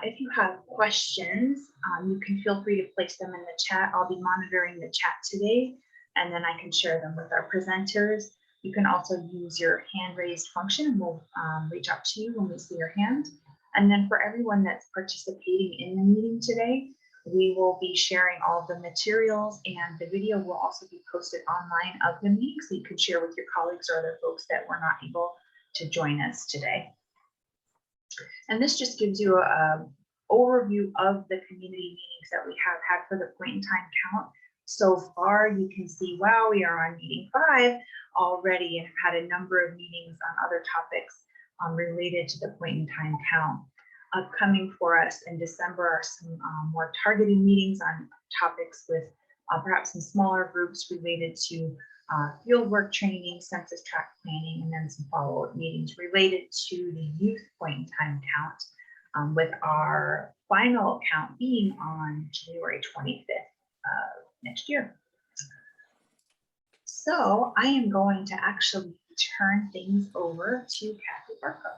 If you have questions, you can feel free to place them in the chat. I'll be monitoring the chat today, and then I can share them with our presenters. You can also use your hand raised function, and we'll reach out to you when we see your hand. And then for everyone that's participating in the meeting today, we will be sharing all of the materials, and the video will also be posted online of the meeting, so you can share with your colleagues or other folks that were not able to join us today. And this just gives you an overview of the community meetings that we have had for the point in time count. So far, you can see, wow, we are on meeting 5 already and have had a number of meetings on other topics related to the point in time count. Upcoming for us in December are some more targeted meetings on topics with perhaps some smaller groups related to fieldwork training, census tract planning, and then some follow-up meetings related to the youth point in time count, with our final count being on January 25th next year. So I am going to actually turn things over to Kathy Barco.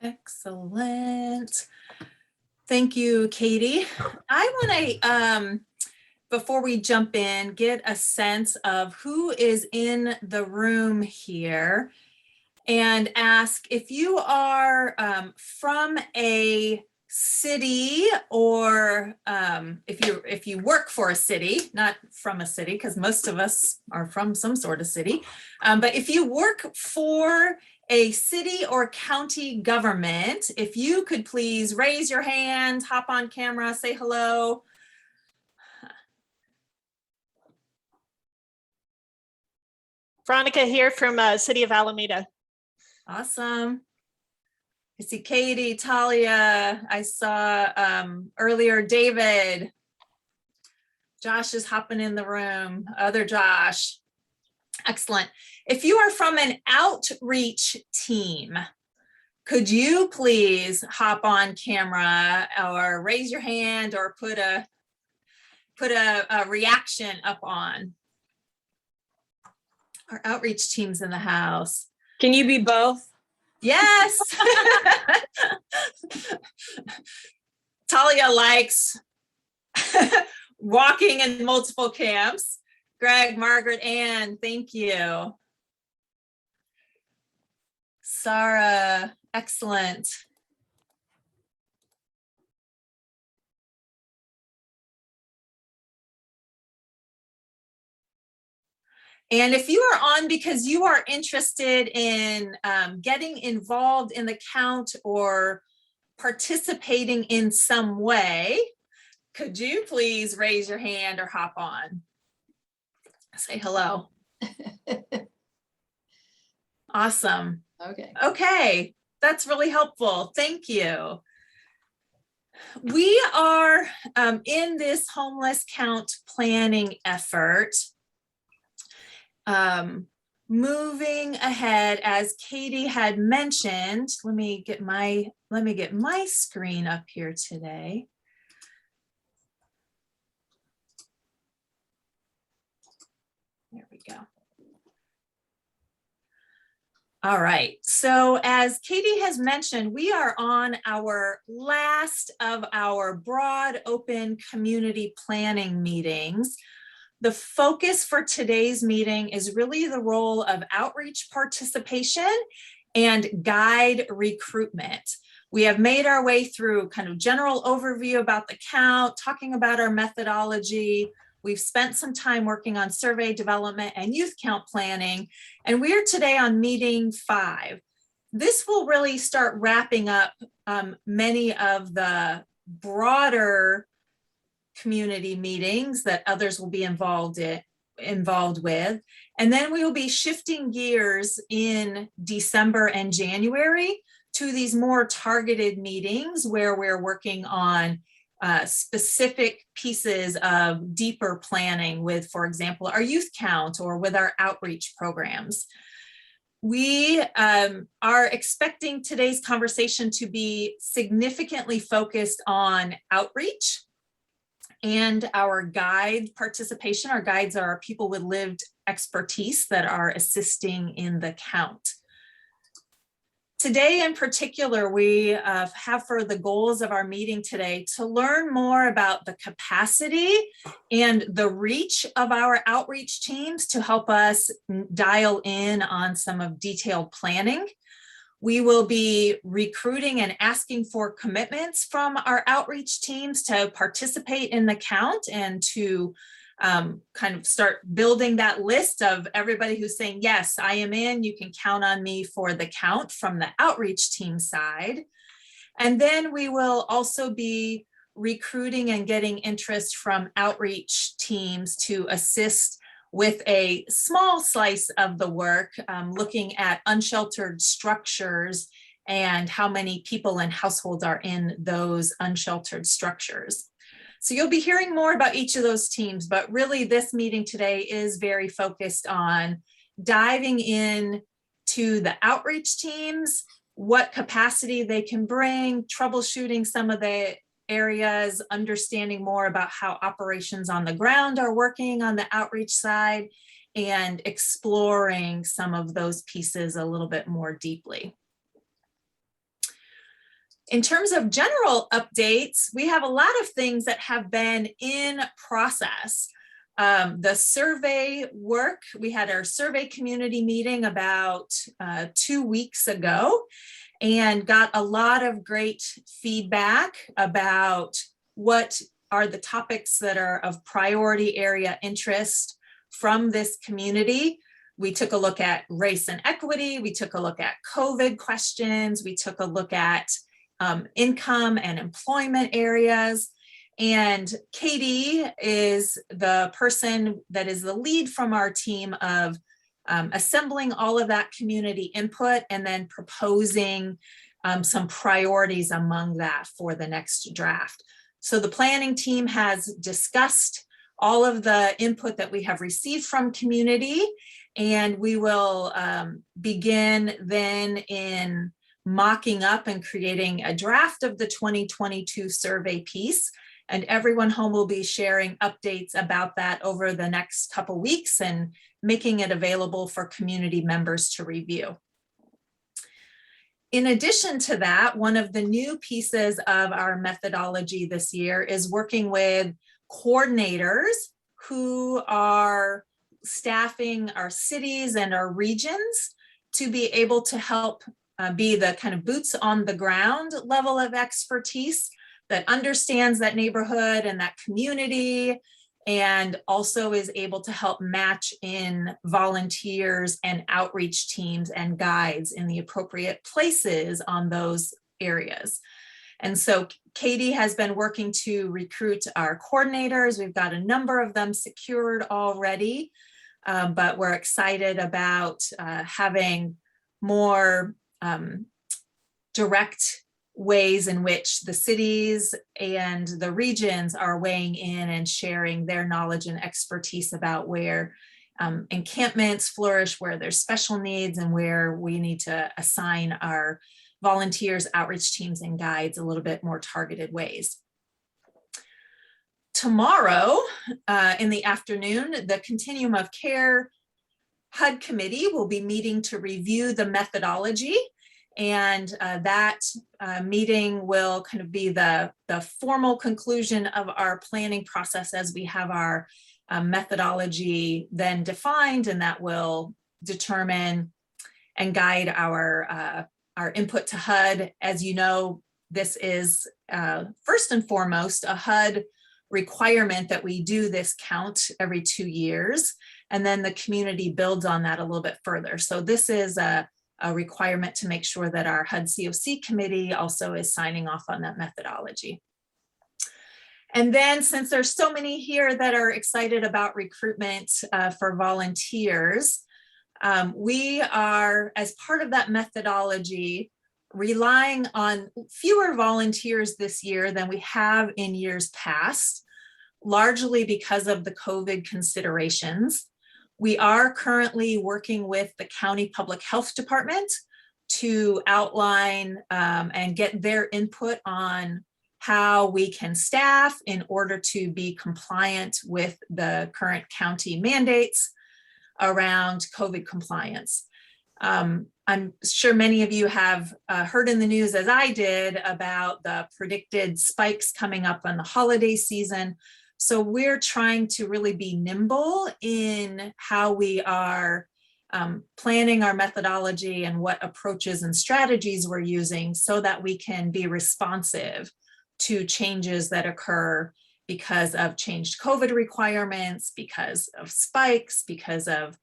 Excellent. Thank you, Katie. I want to, before we jump in, get a sense of who is in the room here and ask if you are from a city, or if you work for a city, not from a city, because most of us are from some sort of city, but if you work for a city or county government, if you could please raise your hand, hop on camera, say hello. Veronica here from City of Alameda. Awesome. I see Katie, Talia. I saw earlier David. Josh is hopping in the room. Other Josh. Excellent. If you are from an outreach team, could you please hop on camera or raise your hand or put a reaction up on? Our outreach team's in the house. Can you be both? Yes. Talia likes walking in multiple camps. Greg, Margaret, Ann, thank you. Sarah, excellent. And if you are on because you are interested in getting involved in the count or participating in some way, could you please raise your hand or hop on? Say hello. Awesome. Okay, that's really helpful. Thank you. We are in this homeless count planning effort. Moving ahead, as Katie had mentioned, let me get my screen up here today. There we go. All right, so as Katie has mentioned, we are on our last of our broad open community planning meetings. The focus for today's meeting is really the role of outreach participation and guide recruitment. We have made our way through kind of general overview about the count, talking about our methodology. We've spent some time working on survey development and youth count planning, and we're today on meeting 5. This will really start wrapping up many of the broader community meetings that others will be involved with. And then we will be shifting gears in December and January to these more targeted meetings where we're working on specific pieces of deeper planning with, for example, our youth count or with our outreach programs. We are expecting today's conversation to be significantly focused on outreach and our guide participation. Our guides are people with lived expertise that are assisting in the count. Today in particular, we have for the goals of our meeting today to learn more about the capacity and the reach of our outreach teams to help us dial in on some of detailed planning. We will be recruiting and asking for commitments from our outreach teams to participate in the count and to kind of start building that list of everybody who's saying, yes, I am in, you can count on me for the count from the outreach team side. And then we will also be recruiting and getting interest from outreach teams to assist with a small slice of the work, looking at unsheltered structures and how many people and households are in those unsheltered structures. So you'll be hearing more about each of those teams, but really this meeting today is very focused on diving in to the outreach teams, what capacity they can bring, troubleshooting some of the areas, understanding more about how operations on the ground are working on the outreach side, and exploring some of those pieces a little bit more deeply. In terms of general updates, we have a lot of things that have been in process. The survey work, we had our survey community meeting about 2 weeks ago and got a lot of great feedback about what are the topics that are of priority area interest from this community. We took a look at race and equity, we took a look at COVID questions, we took a look at income and employment areas. And Katie is the person that is the lead from our team of assembling all of that community input and then proposing some priorities among that for the next draft. So the planning team has discussed all of the input that we have received from community, and we will begin then in mocking up and creating a draft of the 2022 survey piece. And everyone home will be sharing updates about that over the next couple weeks and making it available for community members to review. In addition to that, one of the new pieces of our methodology this year is working with coordinators who are staffing our cities and our regions to be able to help be the kind of boots on the ground level of expertise that understands that neighborhood and that community, and also is able to help match in volunteers and outreach teams and guides in the appropriate places on those areas. And so Katie has been working to recruit our coordinators. We've got a number of them secured already, but we're excited about having more direct ways in which the cities and the regions are weighing in and sharing their knowledge and expertise about where encampments flourish, where there's special needs, and where we need to assign our volunteers, outreach teams, and guides a little bit more targeted ways. Tomorrow in the afternoon, the Continuum of Care HUD committee will be meeting to review the methodology, and that meeting will kind of be the formal conclusion of our planning process as we have our methodology then defined, and that will determine and guide our input to HUD. As you know, this is first and foremost a HUD requirement that we do this count every 2 years, and then the community builds on that a little bit further. So this is a requirement to make sure that our HUD COC committee also is signing off on that methodology. And then, since there's so many here that are excited about recruitment for volunteers, we are, as part of that methodology, relying on fewer volunteers this year than we have in years past, largely because of the COVID considerations. We are currently working with the County Public Health Department to outline and get their input on how we can staff in order to be compliant with the current county mandates around COVID compliance. I'm sure many of you have heard in the news, as I did, about the predicted spikes coming up on the holiday season. So we're trying to really be nimble in how we are planning our methodology and what approaches and strategies we're using so that we can be responsive to changes that occur because of changed COVID requirements, because of spikes, because of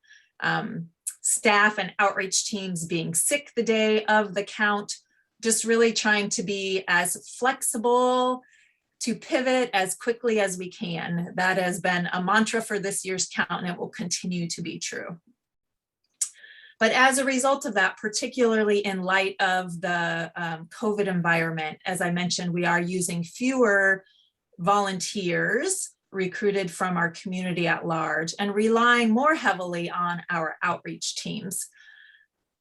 staff and outreach teams being sick the day of the count, just really trying to be as flexible to pivot as quickly as we can. That has been a mantra for this year's count, and it will continue to be true. But as a result of that, particularly in light of the COVID environment, as I mentioned, we are using fewer volunteers recruited from our community at large and relying more heavily on our outreach teams.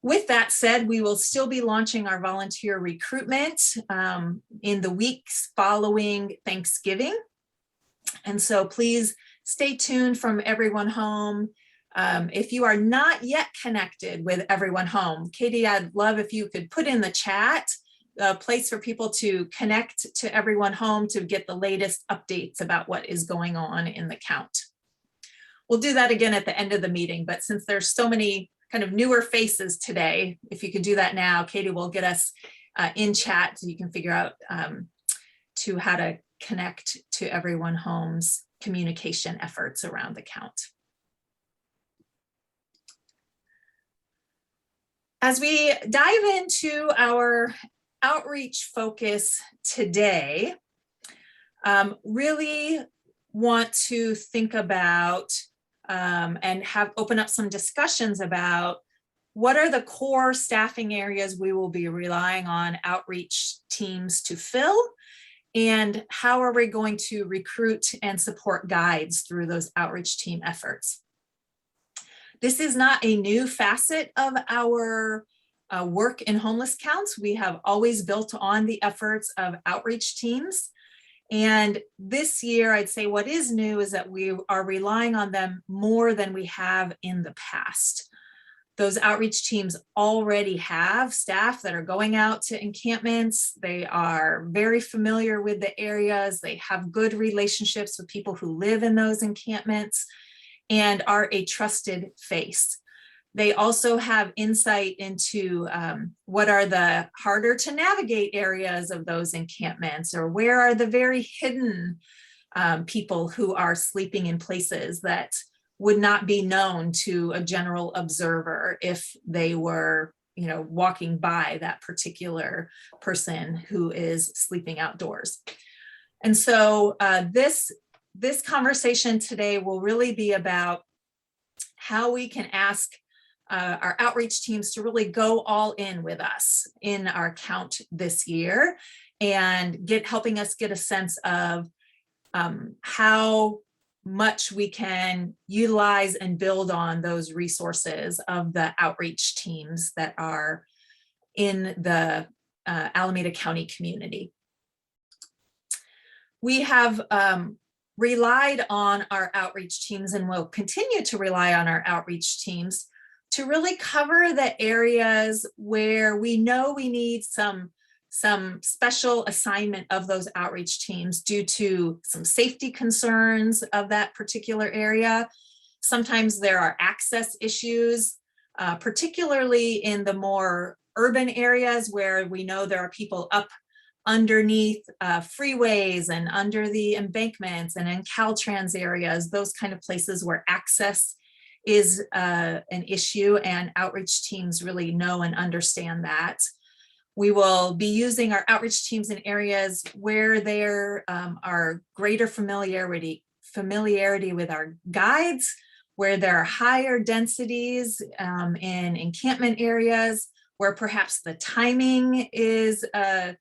With that said, we will still be launching our volunteer recruitment in the weeks following Thanksgiving. And so please stay tuned from Everyone Home. If you are not yet connected with Everyone Home, Katie, I'd love if you could put in the chat a place for people to connect to Everyone Home to get the latest updates about what is going on in the count. We'll do that again at the end of the meeting, but since there's so many kind of newer faces today, if you could do that now, Katie will get us in chat so you can figure out to how to connect to Everyone Home's communication efforts around the count. As we dive into our outreach focus today, really want to think about and open up some discussions about what are the core staffing areas we will be relying on outreach teams to fill, and how are we going to recruit and support guides through those outreach team efforts. This is not a new facet of our work in homeless counts. We have always built on the efforts of outreach teams. And this year, I'd say what is new is that we are relying on them more than we have in the past. Those outreach teams already have staff that are going out to encampments. They are very familiar with the areas. They have good relationships with people who live in those encampments and are a trusted face. They also have insight into what are the harder to navigate areas of those encampments, or where are the very hidden people who are sleeping in places that would not be known to a general observer if they were, walking by that particular person who is sleeping outdoors. And so this conversation today will really be about how we can ask our outreach teams to really go all in with us in our count this year, and helping us get a sense of how much we can utilize and build on those resources of the outreach teams that are in the Alameda County community. We have relied on our outreach teams, and will continue to rely on our outreach teams to really cover the areas where we know we need some special assignment of those outreach teams due to some safety concerns of that particular area. Sometimes there are access issues, particularly in the more urban areas where we know there are people up underneath freeways and under the embankments and in Caltrans areas, those kind of places where access is an issue, and outreach teams really know and understand that. We will be using our outreach teams in areas where there are greater familiarity with our guides, where there are higher densities in encampment areas, where perhaps the timing is an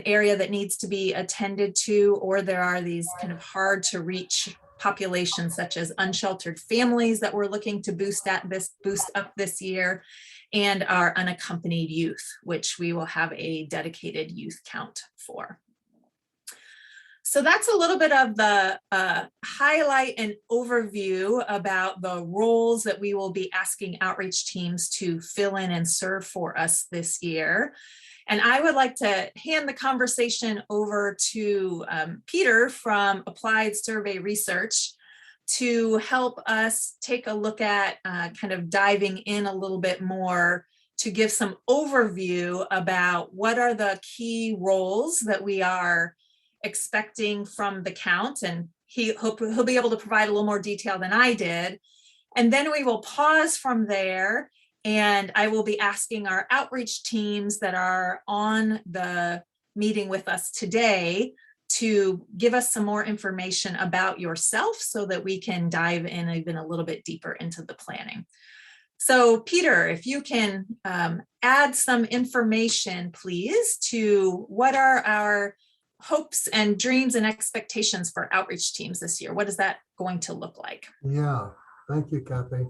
area that needs to be attended to, or there are these kind of hard to reach populations such as unsheltered families that we're looking to boost up this year, and our unaccompanied youth, which we will have a dedicated youth count for. So that's a little bit of the highlight and overview about the roles that we will be asking outreach teams to fill in and serve for us this year. And I would like to hand the conversation over to Peter from Applied Survey Research to help us take a look at kind of diving in a little bit more to give some overview about what are the key roles that we are expecting from the count. And he'll be able to provide a little more detail than I did. And then we will pause from there, and I will be asking our outreach teams that are on the meeting with us today to give us some more information about yourself so that we can dive in even a little bit deeper into the planning. So Peter, if you can add some information, please, to what are our hopes and dreams and expectations for outreach teams this year? What is that going to look like? Yeah, thank you, Kathy.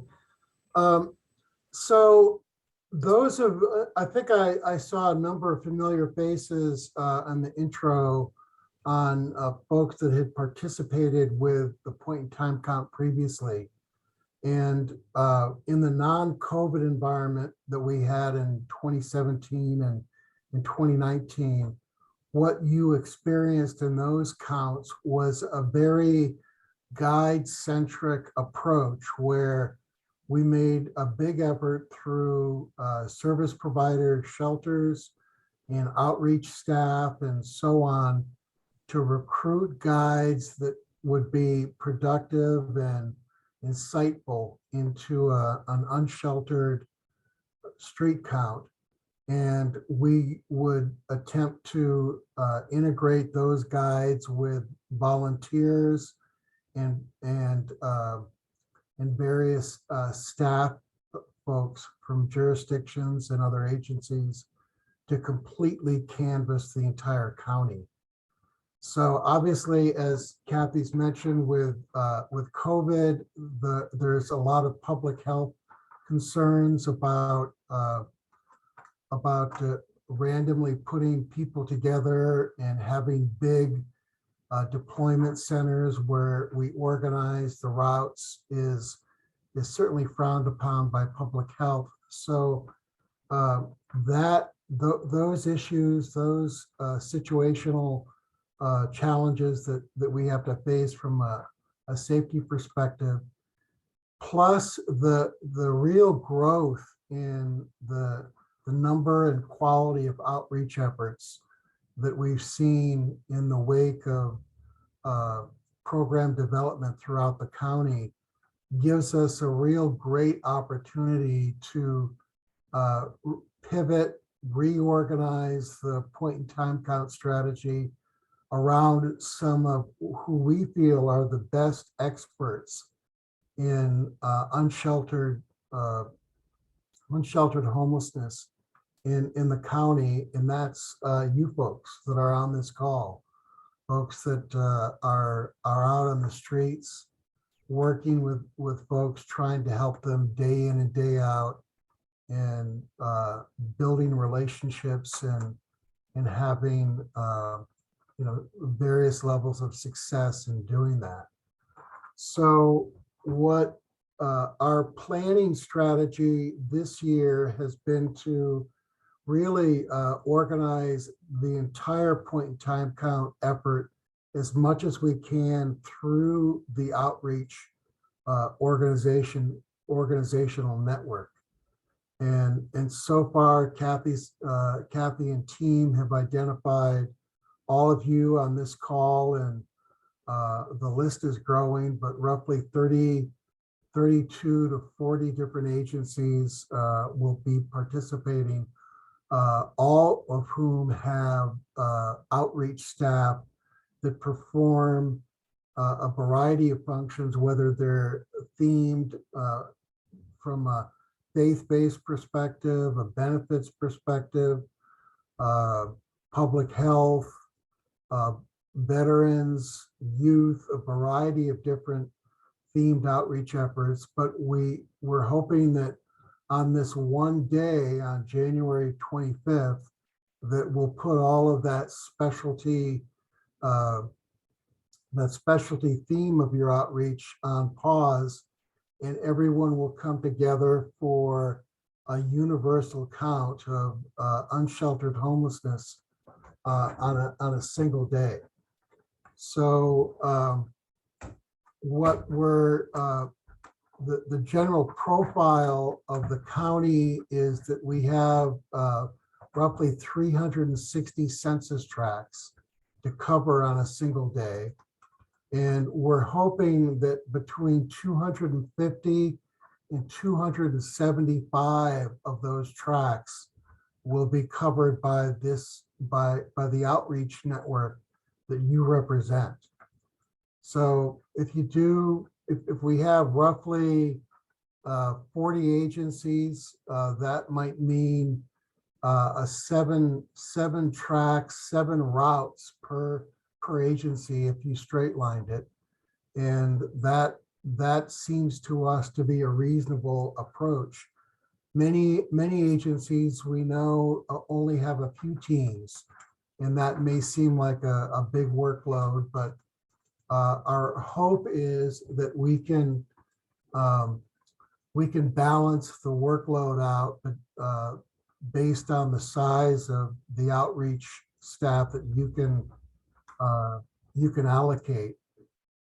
So those of, I think I saw a number of familiar faces on the intro on folks that had participated with the point in time count previously. And in the non-COVID environment that we had in 2017 and in 2019, what you experienced in those counts was a very guide-centric approach where we made a big effort through service providers, shelters, and outreach staff and so on to recruit guides that would be productive and insightful into an unsheltered street count. And we would attempt to integrate those guides with volunteers and various staff folks from jurisdictions and other agencies to completely canvass the entire county. So obviously, as Kathy's mentioned, with COVID, there's a lot of public health concerns about randomly putting people together and having big deployment centers where we organize the routes is certainly frowned upon by public health. So those issues, those situational challenges that we have to face from a safety perspective, plus the real growth in the number and quality of outreach efforts that we've seen in the wake of program development throughout the county gives us a real great opportunity to pivot, reorganize the point in time count strategy around some of who we feel are the best experts in unsheltered homelessness in the county, and that's you folks that are on this call, folks that are out on the streets, working with folks, trying to help them day in and day out, and building relationships and having various levels of success in doing that. So what our planning strategy this year has been to really organize the entire point in time count effort as much as we can through the outreach organizational network. And so far, Kathy and team have identified all of you on this call, and the list is growing, but roughly 32 to 40 different agencies will be participating, all of whom have outreach staff that perform a variety of functions, whether they're themed from a faith-based perspective, a benefits perspective, public health, veterans, youth, a variety of different themed outreach efforts. But we're hoping that on this one day, on January 25th, that we'll put all of that specialty the specialty theme of your outreach on pause, and everyone will come together for a universal count of unsheltered homelessness on a single day. So what we're the general profile of the county is that we have roughly 360 census tracts to cover on a single day. And we're hoping that between 250 and 275 of those tracts will be covered by the outreach network that you represent. So if we have roughly 40 agencies, that might mean a seven tracks, 7 routes per agency if you straight lined it. And that seems to us to be a reasonable approach. Many agencies we know only have a few teams, and that may seem like a big workload, but our hope is that we can balance the workload out based on the size of the outreach staff that you can allocate,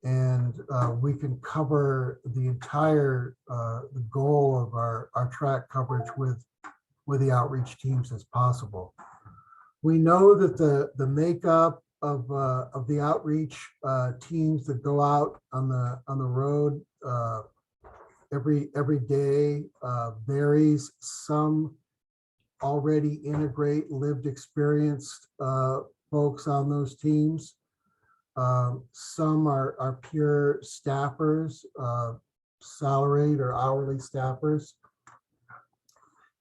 and we can cover the entire the goal of our track coverage with the outreach teams as possible. We know that the makeup of the outreach teams that go out on the road every day varies. Some already integrate lived experienced folks on those teams. Some are pure staffers, salaried or hourly staffers.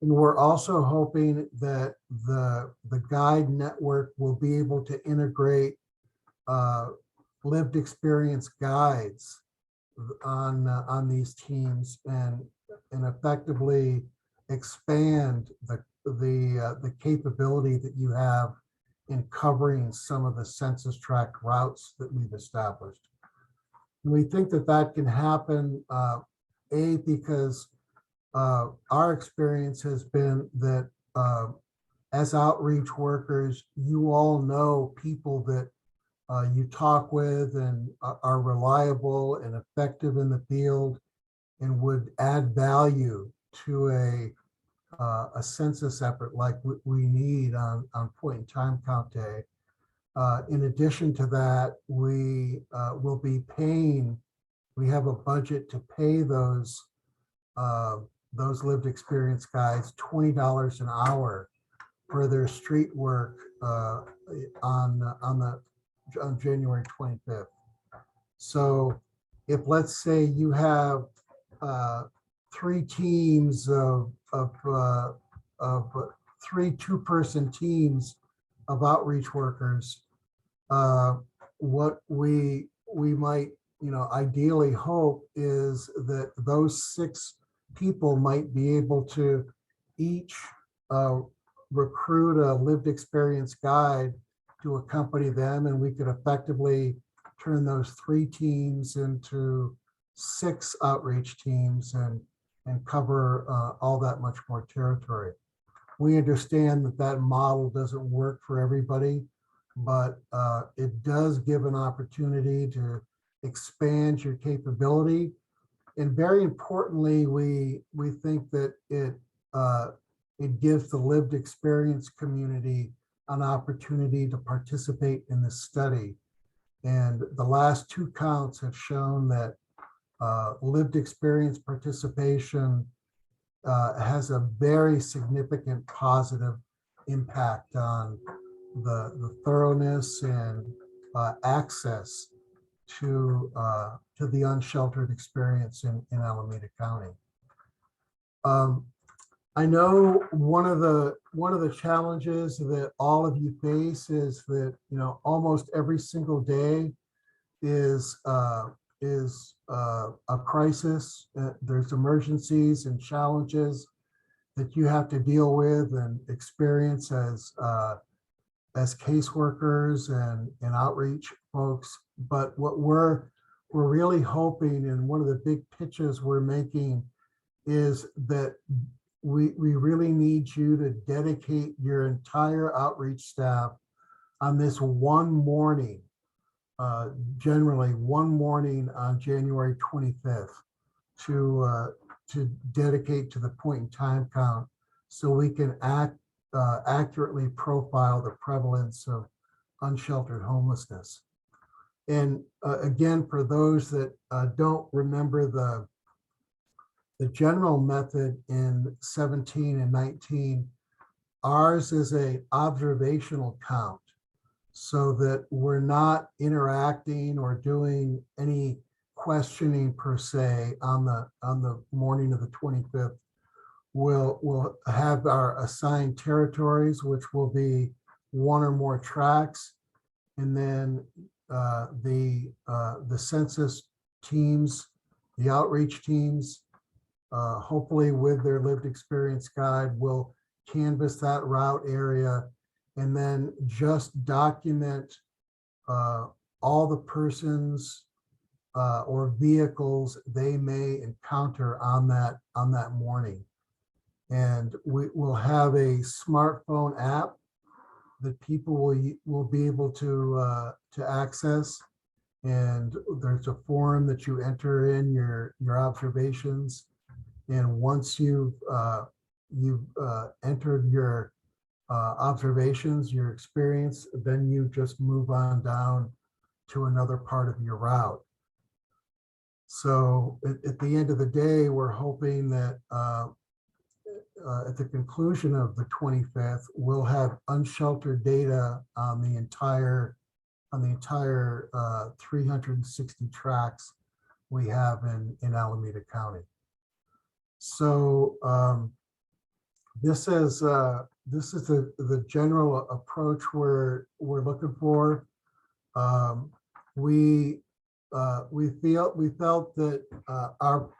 And we're also hoping that the guide network will be able to integrate lived experience guides on these teams and effectively expand the capability that you have in covering some of the census tract routes that we've established. And we think that can happen, because our experience has been that as outreach workers, you all know people that you talk with and are reliable and effective in the field and would add value to a census effort like we need on point in time count day. In addition to that, we will be paying, we have a budget to pay those lived experience guides $20 an hour for their street work on January 25th. So if, let's say, you have 3 teams of 3 two-person teams of outreach workers, what we might ideally hope is that those 6 people might be able to each recruit a lived experience guide to accompany them, and we could effectively turn those 3 teams into 6 outreach teams and cover all that much more territory. We understand that model doesn't work for everybody, but it does give an opportunity to expand your capability. And very importantly, we think that it gives the lived experience community an opportunity to participate in this study. And the last 2 counts have shown that lived experience participation has a very significant positive impact on the thoroughness and access to the unsheltered experience in Alameda County. I know one of the challenges that all of you face is that almost every single day is a crisis. There's emergencies and challenges that you have to deal with and experience as as caseworkers and outreach folks. But what we're really hoping, and one of the big pitches we're making, is that we really need you to dedicate your entire outreach staff on this one morning, generally one morning on January 25th, to dedicate to the point in time count, so we can accurately profile the prevalence of unsheltered homelessness. And again, for those that don't remember the general method in 17 and 19, ours is a observational count, so that we're not interacting or doing any questioning per se on the morning of the 25th. We'll have our assigned territories, which will be one or more tracks, and then the census teams, the outreach teams, hopefully with their lived experience guide, will canvass that route area and then just document all the persons or vehicles they may encounter on that morning. And we will have a smartphone app that people will be able to access. And there's a form that you enter in your observations. And once you've entered your observations, your experience, then you just move on down to another part of your route. So at the end of the day, we're hoping that at the conclusion of the 25th, we'll have unsheltered data on the entire 360 tracks we have in Alameda County. So this is the general approach we're looking for. We felt that our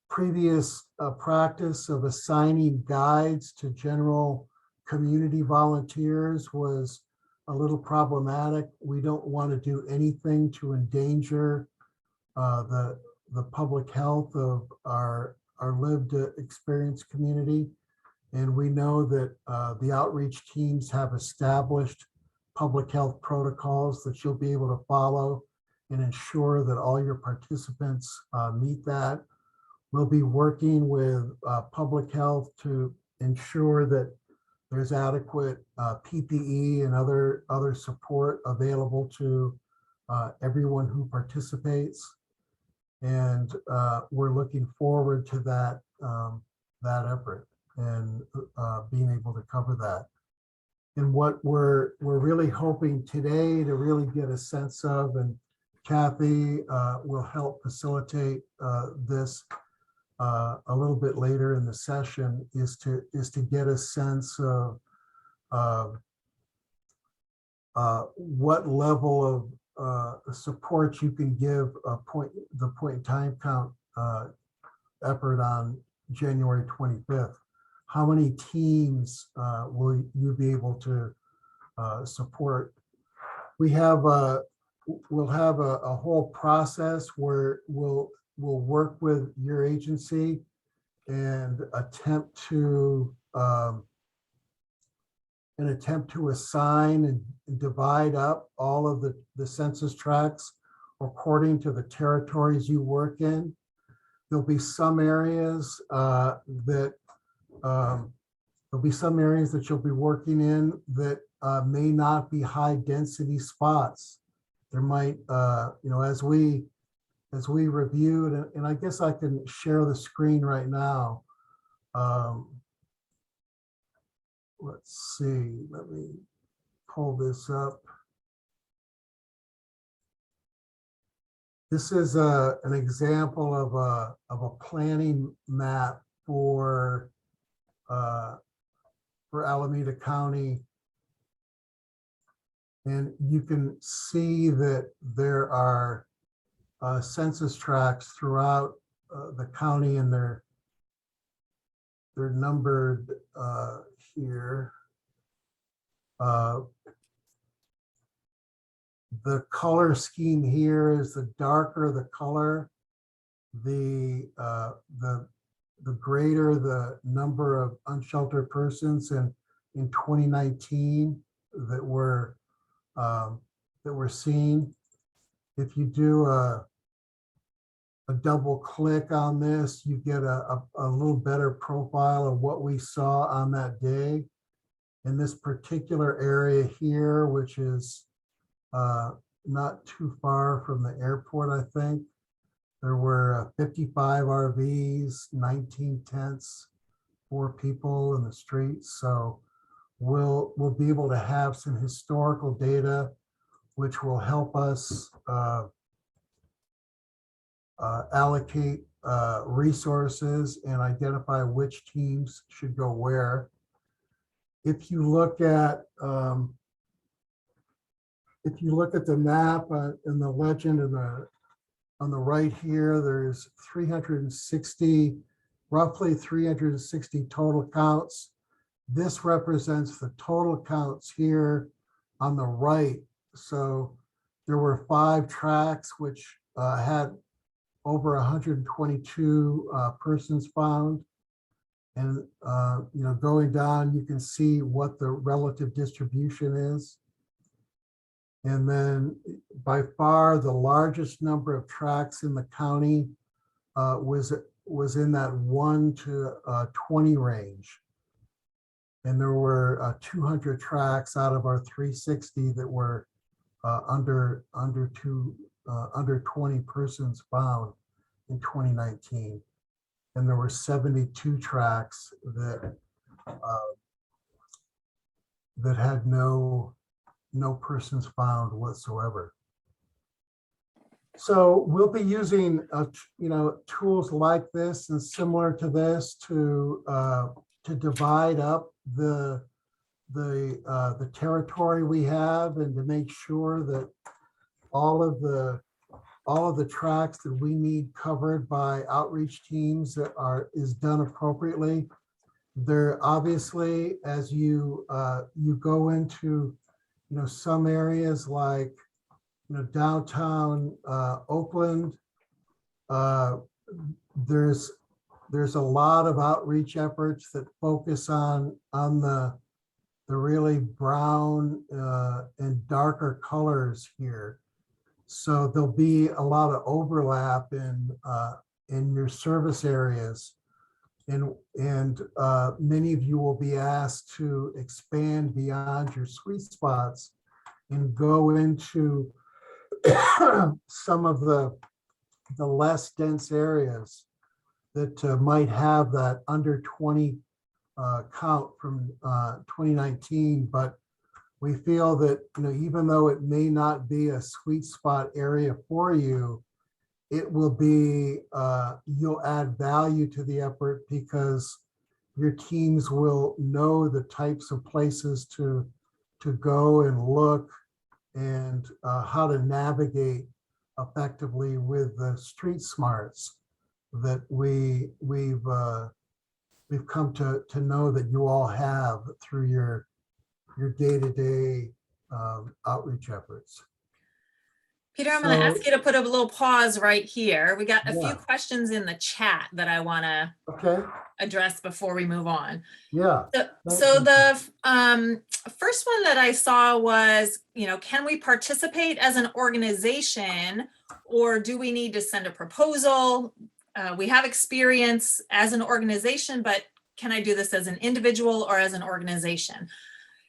previous practice of assigning guides to general community volunteers was a little problematic. We don't want to do anything to endanger the public health of our lived experience community. And we know that the outreach teams have established public health protocols that you'll be able to follow and ensure that all your participants meet that. We'll be working with public health to ensure that there's adequate PPE and other support available to everyone who participates. And we're looking forward to that effort and being able to cover that. And what we're really hoping today to really get a sense of, and Kathy will help facilitate this a little bit later in the session, is to get a sense of what level of support you can give the point in time count effort on January 25th. How many teams will you be able to support? We'll have a whole process where we'll work with your agency and attempt to assign and divide up all of the census tracts according to the territories you work in. There'll be some areas that you'll be working in that may not be high density spots. There might, as we reviewed, and I guess I can share the screen right now. Let's see, let me pull this up. This is an example of a planning map for Alameda County. And you can see that there are census tracts throughout the county, and they're numbered here. the color scheme here is the darker the color, the greater the number of unsheltered persons in 2019 that were seen. If you do a double click on this, you get a little better profile of what we saw on that day. In this particular area here, which is not too far from the airport, I think, there were 55 RVs, 19 tents, 4 people in the streets. So we'll be able to have some historical data, which will help us allocate resources and identify which teams should go where. If you look at the map and the legend on the right here, there's 360, roughly 360 total counts. This represents the total counts here on the right. So there were 5 tracks which had over 122 persons found. And going down, you can see what the relative distribution is. And then by far the largest number of tracks in the county was in that 1 to 20 range. And there were 200 tracks out of our 360 that were under 20 persons found in 2019. And there were 72 tracks that had no persons found whatsoever. So we'll be using tools like this and similar to this to divide up the territory we have, and to make sure that all of the tracks that we need covered by outreach teams is done appropriately. There obviously, as you go into some areas like downtown Oakland, there's a lot of outreach efforts that focus on the really brown and darker colors here. So there'll be a lot of overlap in your service areas, and many of you will be asked to expand beyond your sweet spots and go into some of the less dense areas that might have that under 20 count from 2019, but we feel that even though it may not be a sweet spot area for you, it will be you'll add value to the effort because your teams will know the types of places to go and look, and how to navigate effectively with the street smarts that we've come to know that you all have through your day-to-day outreach efforts. Peter, I'm going to ask you to put a little pause right here. We got a Yeah. few questions in the chat that I want to address before we move on. Yeah. So the first one that I saw was, can we participate as an organization, or do we need to send a proposal? We have experience as an organization, but can I do this as an individual or as an organization?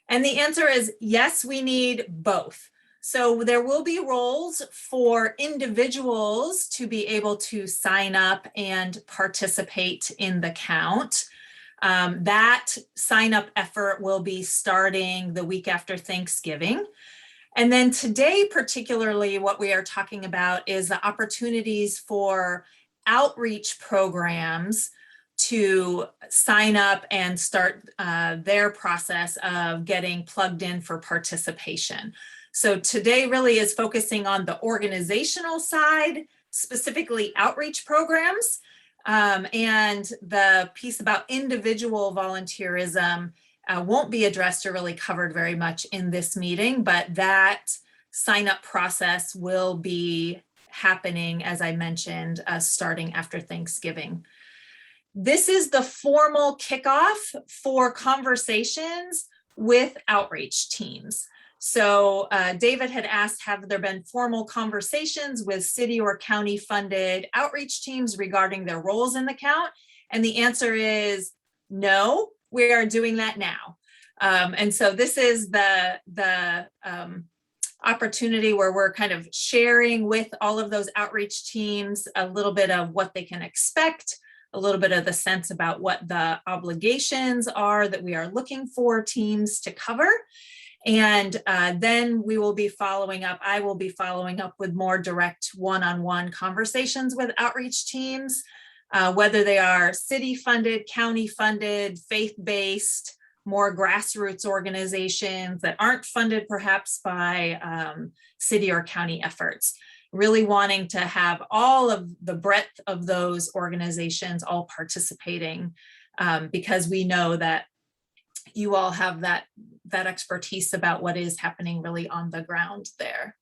And the answer is yes, we need both. So there will be roles for individuals to be able to sign up and participate in the count. That sign up effort will be starting the week after Thanksgiving. And then today, particularly, what we are talking about is the opportunities for outreach programs to sign up and start their process of getting plugged in for participation. So today really is focusing on the organizational side, specifically outreach programs, and the piece about individual volunteerism won't be addressed or really covered very much in this meeting, but that sign-up process will be happening, as I mentioned, starting after Thanksgiving. This is the formal kickoff for conversations with outreach teams. So David had asked, have there been formal conversations with city or county funded outreach teams regarding their roles in the count? And the answer is no, we are doing that now. And so this is the opportunity where we're kind of sharing with all of those outreach teams a little bit of what they can expect, a little bit of the sense about what the obligations are that we are looking for teams to cover. And then we will be following up. I will be following up with more direct one-on-one conversations with outreach teams, whether they are city funded, county funded, faith-based, more grassroots organizations that aren't funded perhaps by city or county efforts. Really wanting to have all of the breadth of those organizations all participating, because we know that you all have that expertise about what is happening really on the ground there.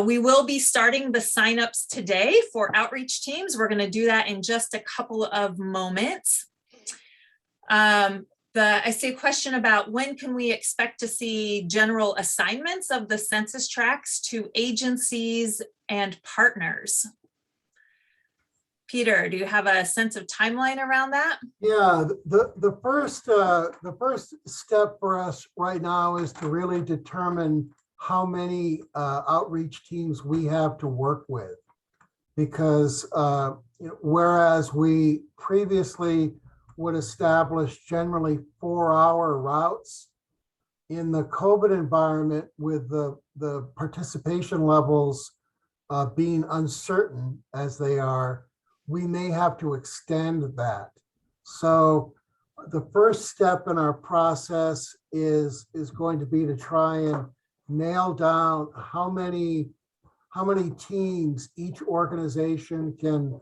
We will be starting the signups today for outreach teams. We're going to do that in just a couple of moments. I see a question about when can we expect to see general assignments of the census tracts to agencies and partners. Peter, do you have a sense of timeline around that? Yeah, the first step for us right now is to really determine how many outreach teams we have to work with, because whereas we previously would establish generally 4-hour routes, in the COVID environment with the participation levels being uncertain as they are, we may have to extend that. So the first step in our process is going to be to try and nail down how many teams each organization can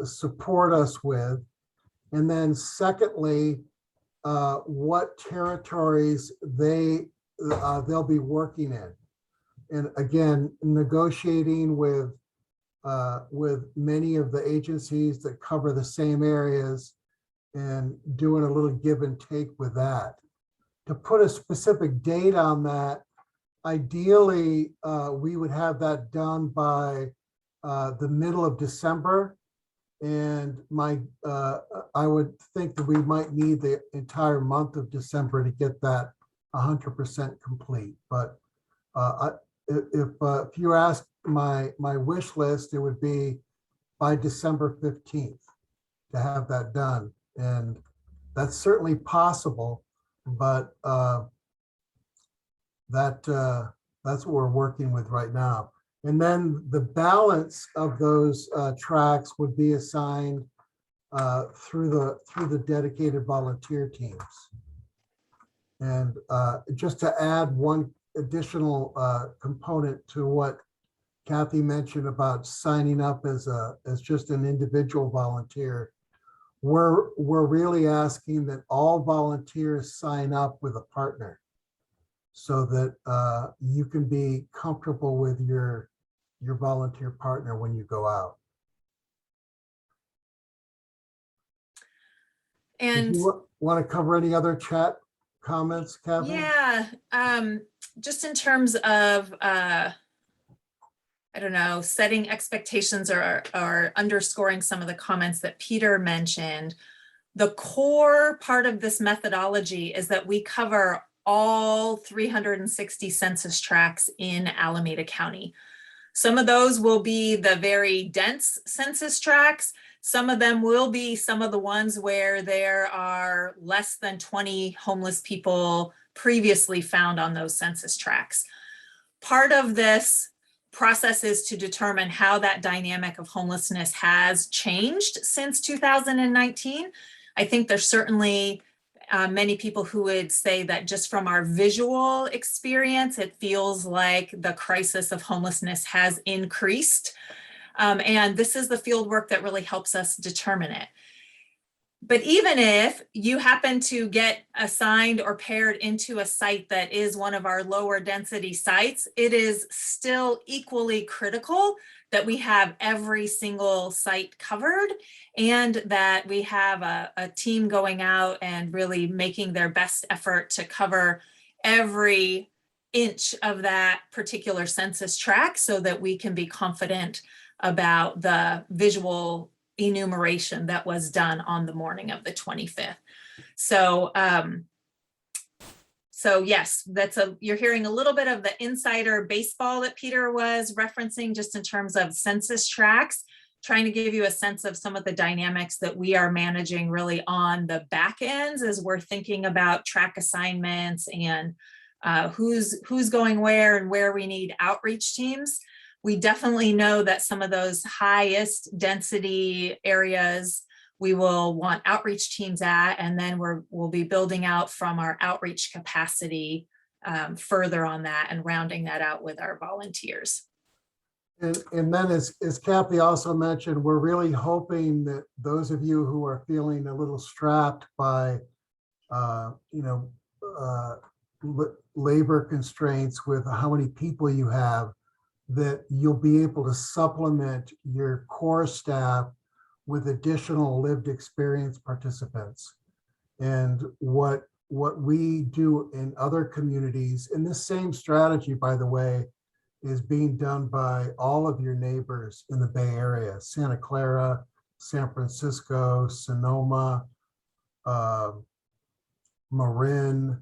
support us with. And then secondly, what territories they'll be working in. And again, negotiating with many of the agencies that cover the same areas and doing a little give and take with that. To put a specific date on that, ideally, we would have that done by the middle of December. And I would think that we might need the entire month of December to get that 100% complete. But if you ask my wish list, it would be by December 15th to have that done. And that's certainly possible, but that's what we're working with right now. And then the balance of those tracks would be assigned through the dedicated volunteer teams. And just to add one additional component to what Kathy mentioned about signing up as just an individual volunteer, we're really asking that all volunteers sign up with a partner, so that you can be comfortable with your volunteer partner when you go out. And do you want to cover any other chat comments, Kathy? yeah, just in terms of I don't know, setting expectations or underscoring some of the comments that Peter mentioned, the core part of this methodology is that we cover all 360 census tracts in Alameda County. Some of those will be the very dense census tracts. Some of them will be some of the ones where there are less than 20 homeless people previously found on those census tracts. Part of this process is to determine how that dynamic of homelessness has changed since 2019. I think there's certainly many people who would say that just from our visual experience, it feels like the crisis of homelessness has increased. And this is the field work that really helps us determine it. But even if you happen to get assigned or paired into a site that is one of our lower density sites, it is still equally critical that we have every single site covered and that we have a team going out and really making their best effort to cover every inch of that particular census tract so that we can be confident about the visual enumeration that was done on the morning of the 25th. So, so yes, you're hearing a little bit of the insider baseball that Peter was referencing just in terms of census tracts, trying to give you a sense of some of the dynamics that we are managing really on the back ends as we're thinking about track assignments and who's going where and where we need outreach teams. We definitely know that some of those highest density areas we will want outreach teams at, and then we'll be building out from our outreach capacity further on that and rounding that out with our volunteers. And then as Kathy also mentioned, we're really hoping that those of you who are feeling a little strapped by, labor constraints with how many people you have, that you'll be able to supplement your core staff with additional lived experience participants. And what we do in other communities, and this same strategy, by the way, is being done by all of your neighbors in the Bay Area: Santa Clara, San Francisco, Sonoma, Marin,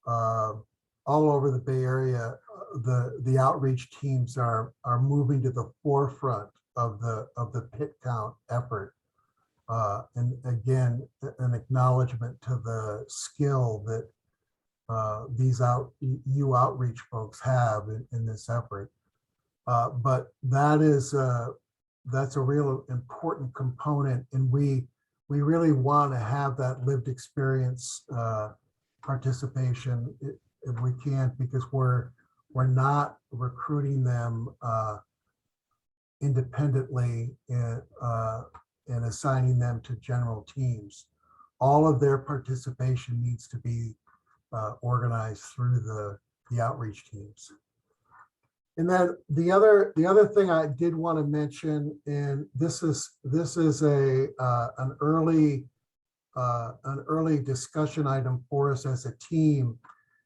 all over the Bay Area. The outreach teams are moving to the forefront of the pit count effort. And again, an acknowledgement to the skill that these outreach folks have in this effort. But that's a real important component, and we really want to have that lived experience participation if we can, because we're not recruiting them independently and assigning them to general teams. All of their participation needs to be organized through the outreach teams. And then the other thing I did want to mention, and this is an early discussion item for us as a team,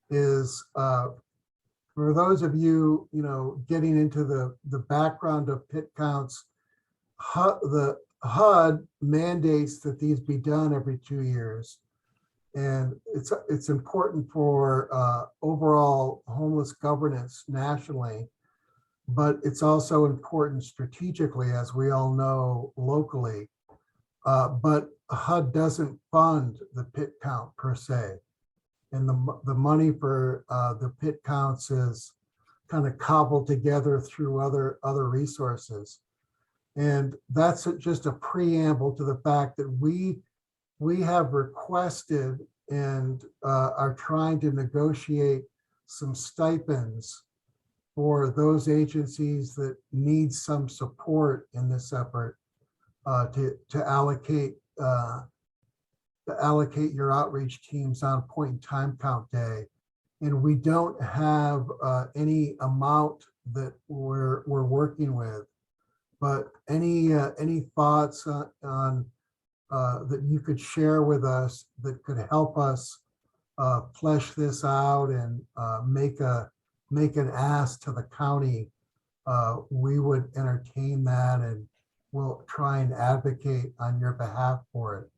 is for those of you getting into the background of pit counts. The HUD mandates that these be done every 2 years. And it's important for overall homeless governance nationally, but it's also important strategically, as we all know, locally. But HUD doesn't fund the pit count per se. And the money for the pit counts is kind of cobbled together through other resources. And that's just a preamble to the fact that we have requested and are trying to negotiate some stipends for those agencies that need some support in this effort to allocate your outreach teams on point in time count day. And we don't have any amount that we're working with, but any thoughts on that you could share with us that could help us flesh this out and make an ask to the county, we would entertain that, and we'll try and advocate on your behalf for it.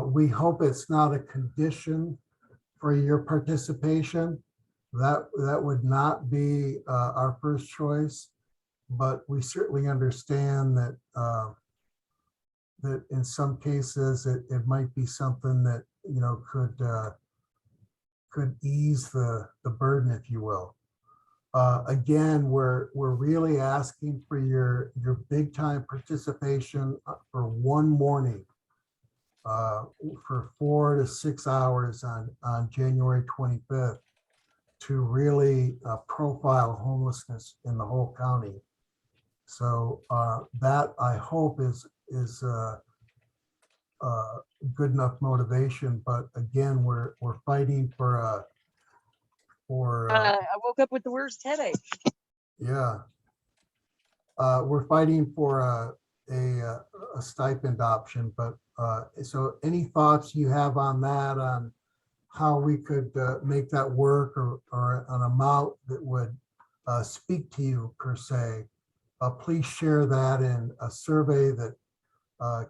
We hope it's not a condition for your participation. That would not be our first choice, but we certainly understand that that in some cases it might be something that could ease the burden, if you will. Again, we're really asking for your big time participation for one morning. For 4 to 6 hours on January 25th to really profile homelessness in the whole county. So that, I hope, is good enough motivation. But again, we're fighting for I woke up with the worst headache. yeah, we're fighting for a stipend option. But so any thoughts you have on that, on how we could make that work, or an amount that would speak to you per se, please share that in a survey that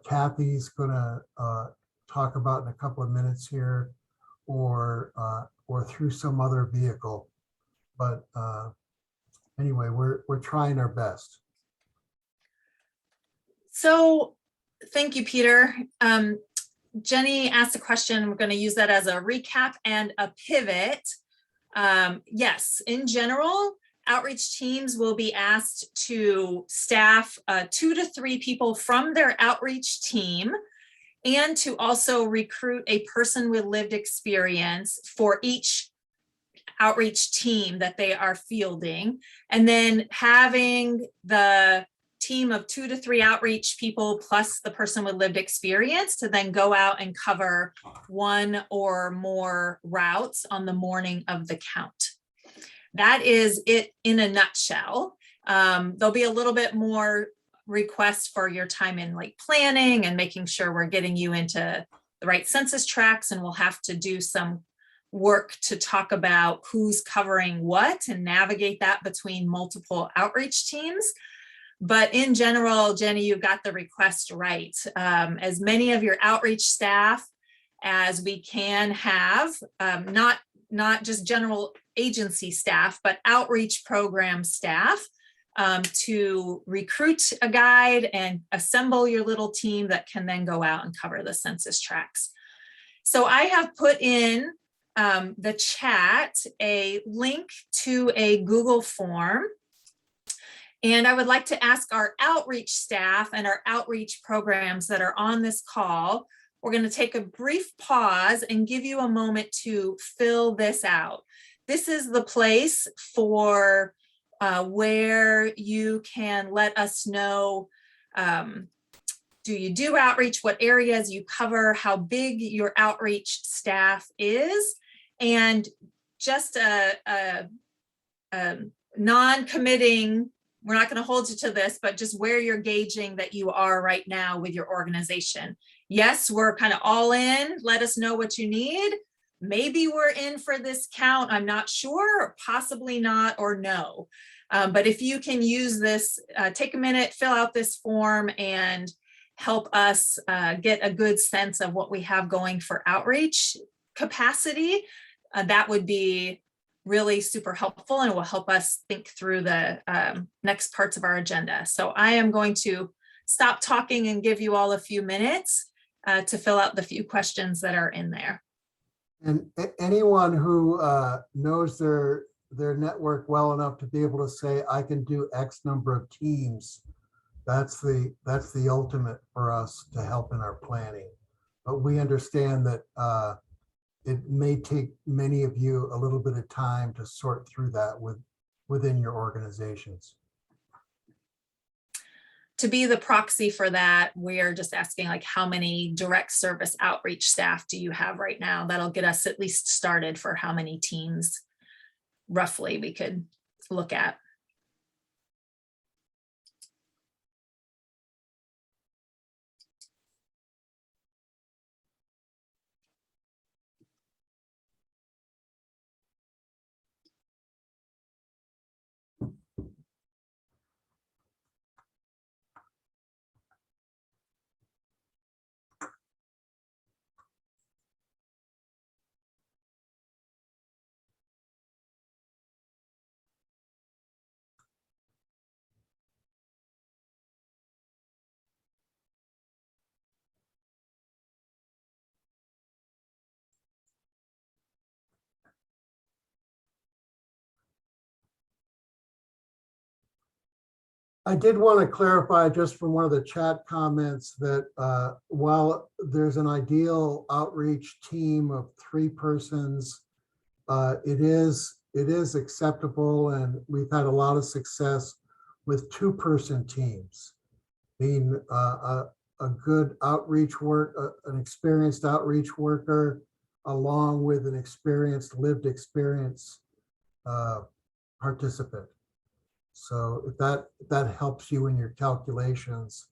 Kathy's gonna talk about in a couple of minutes here, or through some other vehicle. But anyway, we're trying our best. So thank you, Peter. Jenny asked a question. We're going to use that as a recap and a pivot. Yes, in general, outreach teams will be asked to staff 2 to 3 people from their outreach team, and to also recruit a person with lived experience for each outreach team that they are fielding. And then having the team of 2 to 3 outreach people plus the person with lived experience to then go out and cover 1 or more routes on the morning of the count. That is it in a nutshell. There'll be a little bit more requests for your time in like planning and making sure we're getting you into the right census tracts, and we'll have to do some work to talk about who's covering what and navigate that between multiple outreach teams. But in general, Jenny, you got the request right. As many of your outreach staff as we can have, not just general agency staff, but outreach program staff, to recruit a guide and assemble your little team that can then go out and cover the census tracts. So I have put in the chat a link to a Google form. And I would like to ask our outreach staff and our outreach programs that are on this call, we're going to take a brief pause and give you a moment to fill this out. This is the place for where you can let us know, do you do outreach, what areas you cover, how big your outreach staff is, and just a non-committing, we're not going to hold you to this, but just where you're gauging that you are right now with your organization. Yes, we're kind of all in. Let us know what you need. Maybe we're in for this count. I'm not sure, possibly not, or no. But if you can use this, take a minute, fill out this form, and help us get a good sense of what we have going for outreach capacity, that would be really super helpful, and will help us think through the next parts of our agenda. So I am going to stop talking and give you all a few minutes to fill out the few questions that are in there. And anyone who knows their network well enough to be able to say, I can do X number of teams, that's the ultimate for us to help in our planning. But we understand that it may take many of you a little bit of time to sort through that within your organizations. To be the proxy for that, we're just asking, like, how many direct service outreach staff do you have right now? That'll get us at least started for how many teams roughly we could look at. I did want to clarify just from one of the chat comments that while there's an ideal outreach team of 3 persons, it is acceptable, and we've had a lot of success with 2-person teams. Being a good outreach an experienced outreach worker, along with an experienced lived experience participant. So if that helps you in your calculations,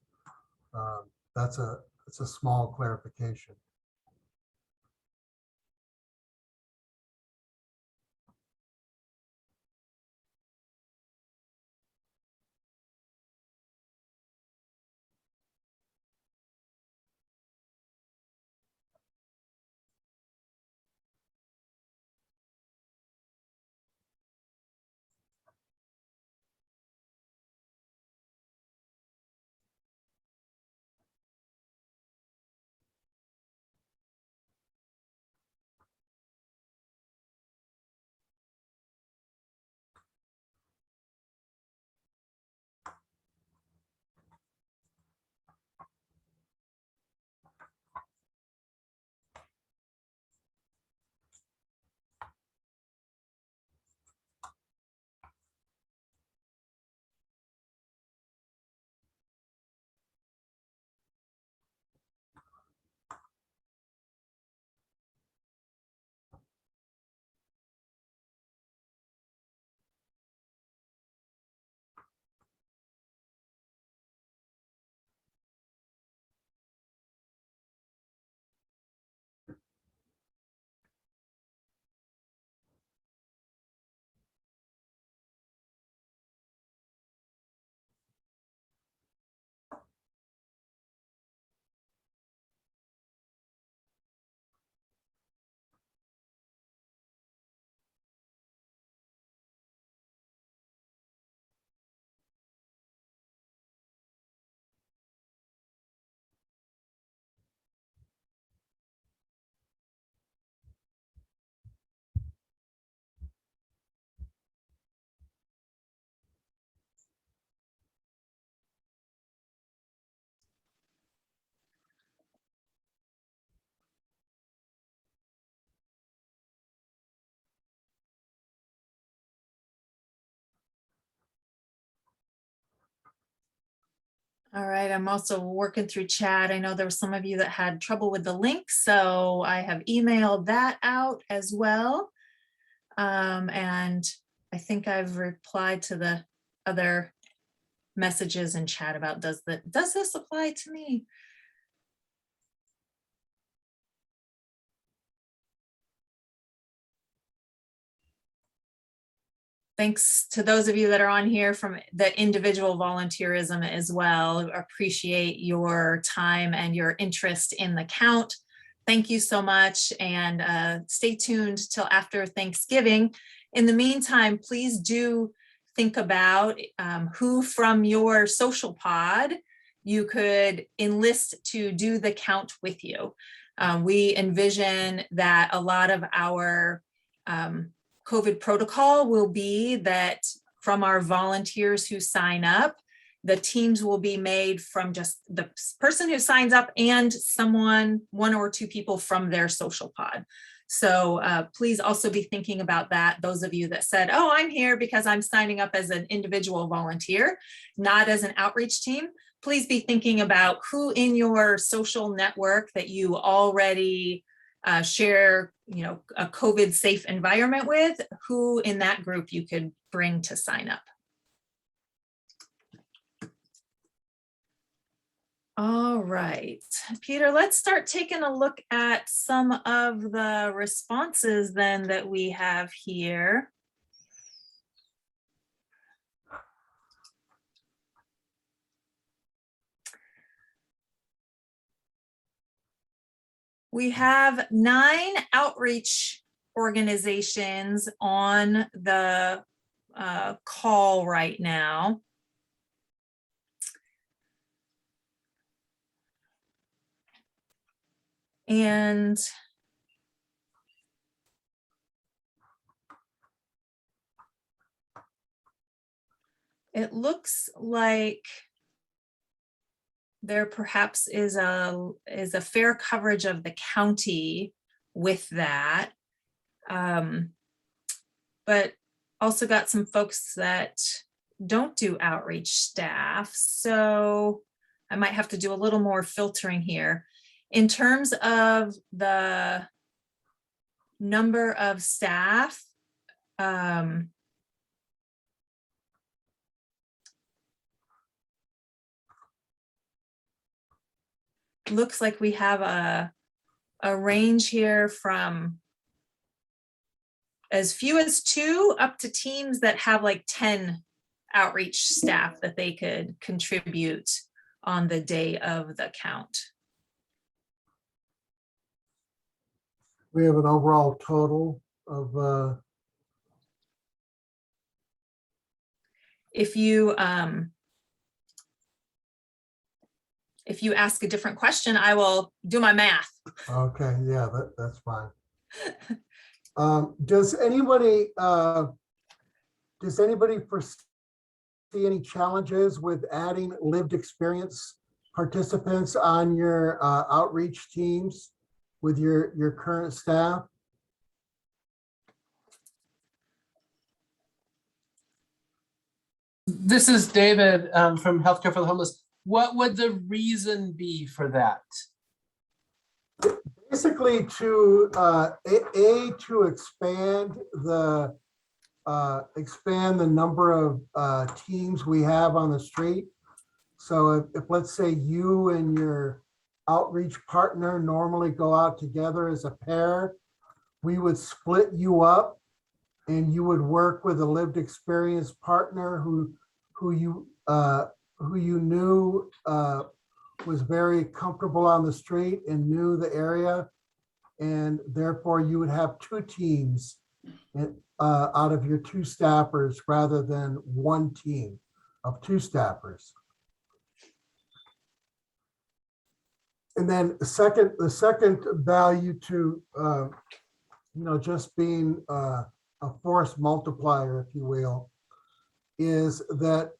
that's a small clarification. All right, I'm also working through chat. I know there were some of you that had trouble with the link, so I have emailed that out as well. And I think I've replied to the other messages in chat about does this apply to me? Thanks to those of you that are on here from the individual volunteerism as well. Appreciate your time and your interest in the count. Thank you so much, and stay tuned till after Thanksgiving. In the meantime, please do think about who from your social pod you could enlist to do the count with you. We envision that a lot of our COVID protocol will be that from our volunteers who sign up, the teams will be made from just the person who signs up and one or two people from their social pod. So please also be thinking about that. Those of you that said, oh, I'm here because I'm signing up as an individual volunteer, not as an outreach team. Please be thinking about who in your social network that you already share, a COVID safe environment with, who in that group you could bring to sign up. All right, Peter, let's start taking a look at some of the responses then that we have here. We have 9 outreach organizations on the call right now. And it looks like there perhaps is a fair coverage of the county with that. But also got some folks that don't do outreach staff. So I might have to do a little more filtering here. In terms of the number of staff, looks like we have a range here from as few as 2 up to teams that have like 10 outreach staff that they could contribute on the day of the count. We have an overall total of, If you ask a different question, I will do my math. okay, yeah, that's fine. Does anybody foresee any challenges with adding lived experience participants on your outreach teams with your current staff? This is David from Healthcare for the Homeless. What would the reason be for that? Basically to to expand the number of teams we have on the street. So if let's say you and your outreach partner normally go out together as a pair, we would split you up and you would work with a lived experience partner who you knew was very comfortable on the street and knew the area, and therefore you would have 2 teams out of your 2 staffers rather than 1 team of 2 staffers. And then the second value to just being a force multiplier, if you will, is that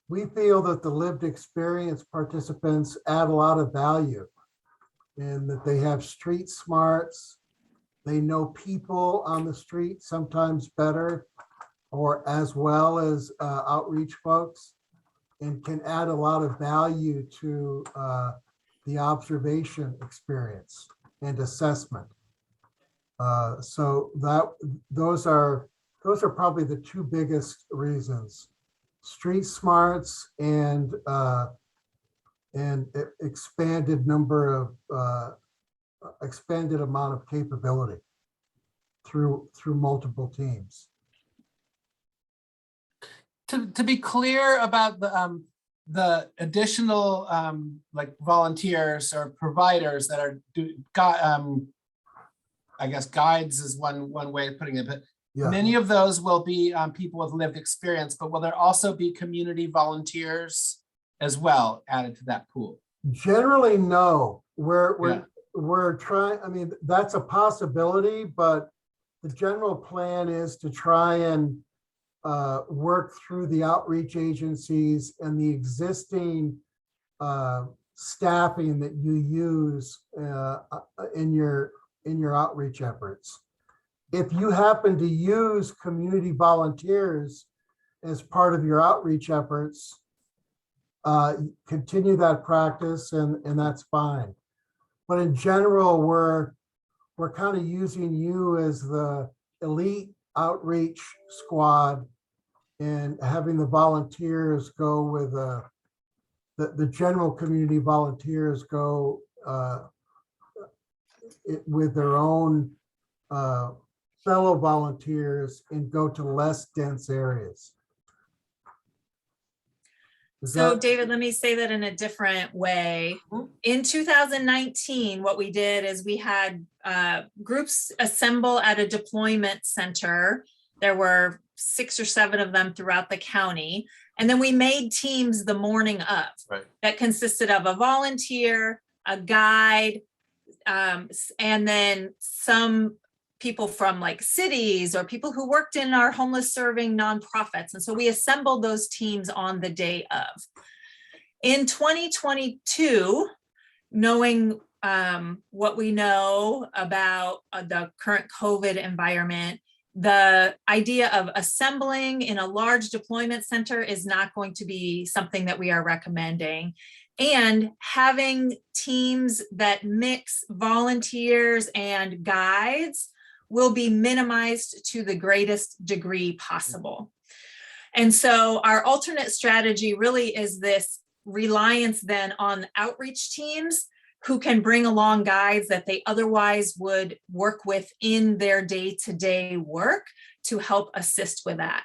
we feel that the lived experience participants add a lot of value, and that they have street smarts. They know people on the street sometimes better or as well as outreach folks, and can add a lot of value to the observation experience and assessment. So those are probably the 2 biggest reasons: street smarts and expanded amount of capability through multiple teams. To be clear about the additional like volunteers or providers that are I guess guides is one way of putting it, but Yeah. many of those will be people with lived experience, but will there also be community volunteers as well added to that pool? Generally, no. Yeah. We're trying, I mean, that's a possibility, but the general plan is to try and work through the outreach agencies and the existing staffing that you use in your outreach efforts. If you happen to use community volunteers as part of your outreach efforts, continue that practice, and that's fine. But in general, we're kind of using you as the elite outreach squad and having the volunteers go with the general community volunteers go with their own fellow volunteers and go to less dense areas. So David, let me say that in a different way. In 2019, what we did is we had groups assemble at a deployment center. There were 6 or 7 of them throughout the county. And then we made teams the morning of. Right. That consisted of a volunteer, a guide, and then some people from like cities or people who worked in our homeless serving nonprofits. And so we assembled those teams on the day of. In 2022, knowing what we know about the current COVID environment, the idea of assembling in a large deployment center is not going to be something that we are recommending. And having teams that mix volunteers and guides will be minimized to the greatest degree possible. And so our alternate strategy really is this reliance then on outreach teams who can bring along guides that they otherwise would work with in their day-to-day work to help assist with that.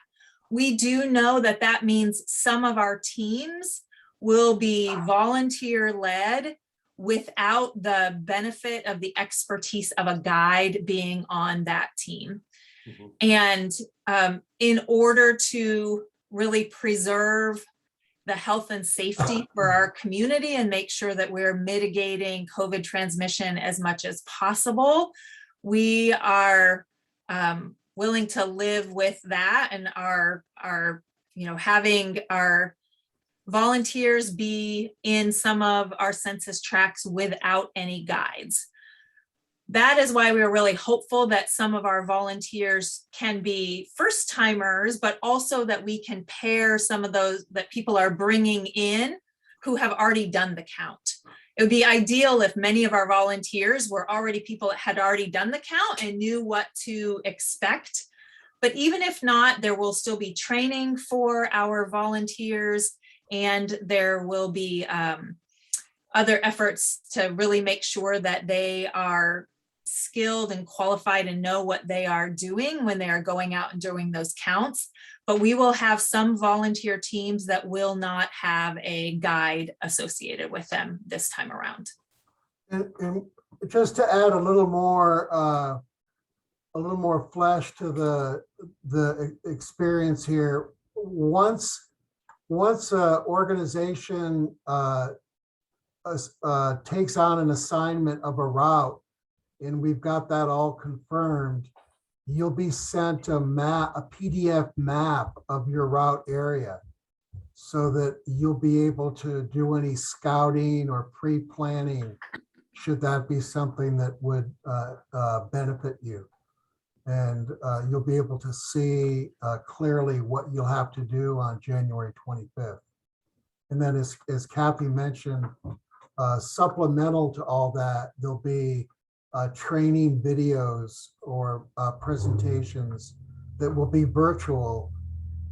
We do know that that means some of our teams will be volunteer-led without the benefit of the expertise of a guide being on that team. And in order to really preserve the health and safety for our community and make sure that we're mitigating COVID transmission as much as possible, we are willing to live with that and are having our volunteers be in some of our census tracts without any guides. That is why we are really hopeful that some of our volunteers can be first timers, but also that we can pair some of those that people are bringing in who have already done the count. It would be ideal if many of our volunteers were already people that had already done the count and knew what to expect. But even if not, there will still be training for our volunteers, and there will be other efforts to really make sure that they are skilled and qualified and know what they are doing when they are going out and doing those counts. But we will have some volunteer teams that will not have a guide associated with them this time around. And just to add a little more flesh to the experience here, once an organization takes on an assignment of a route, and we've got that all confirmed, you'll be sent a PDF map of your route area so that you'll be able to do any scouting or pre-planning should that be something that would benefit you. And you'll be able to see clearly what you'll have to do on January 25th. And then as Kathy mentioned, supplemental to all that, there'll be training videos or presentations that will be virtual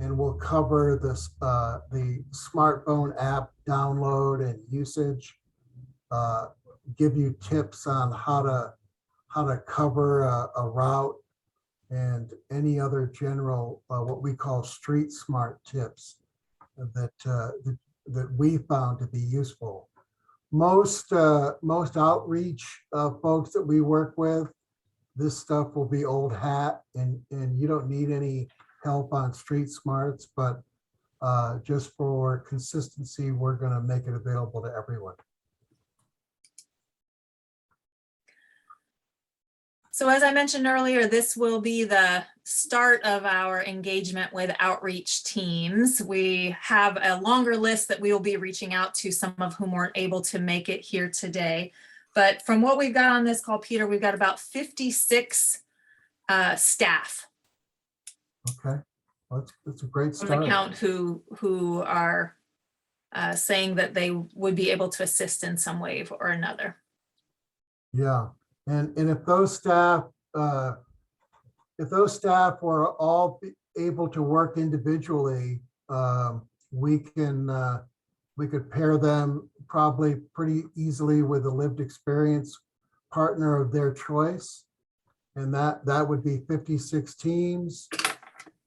and will cover the smartphone app download and usage, give you tips on how to cover a route and any other general what we call street smart tips that we found to be useful. Most outreach folks that we work with, this stuff will be old hat, and you don't need any help on street smarts, but just for consistency, we're going to make it available to everyone. So as I mentioned earlier, this will be the start of our engagement with outreach teams. We have a longer list that we will be reaching out to, some of whom weren't able to make it here today. But from what we've got on this call, Peter, we've got about 56 staff. Okay, well, that's a great From start. the count who are saying that they would be able to assist in some way or another. Yeah. And if those staff were all able to work individually, we could pair them probably pretty easily with a lived experience partner of their choice, and that would be 56 teams.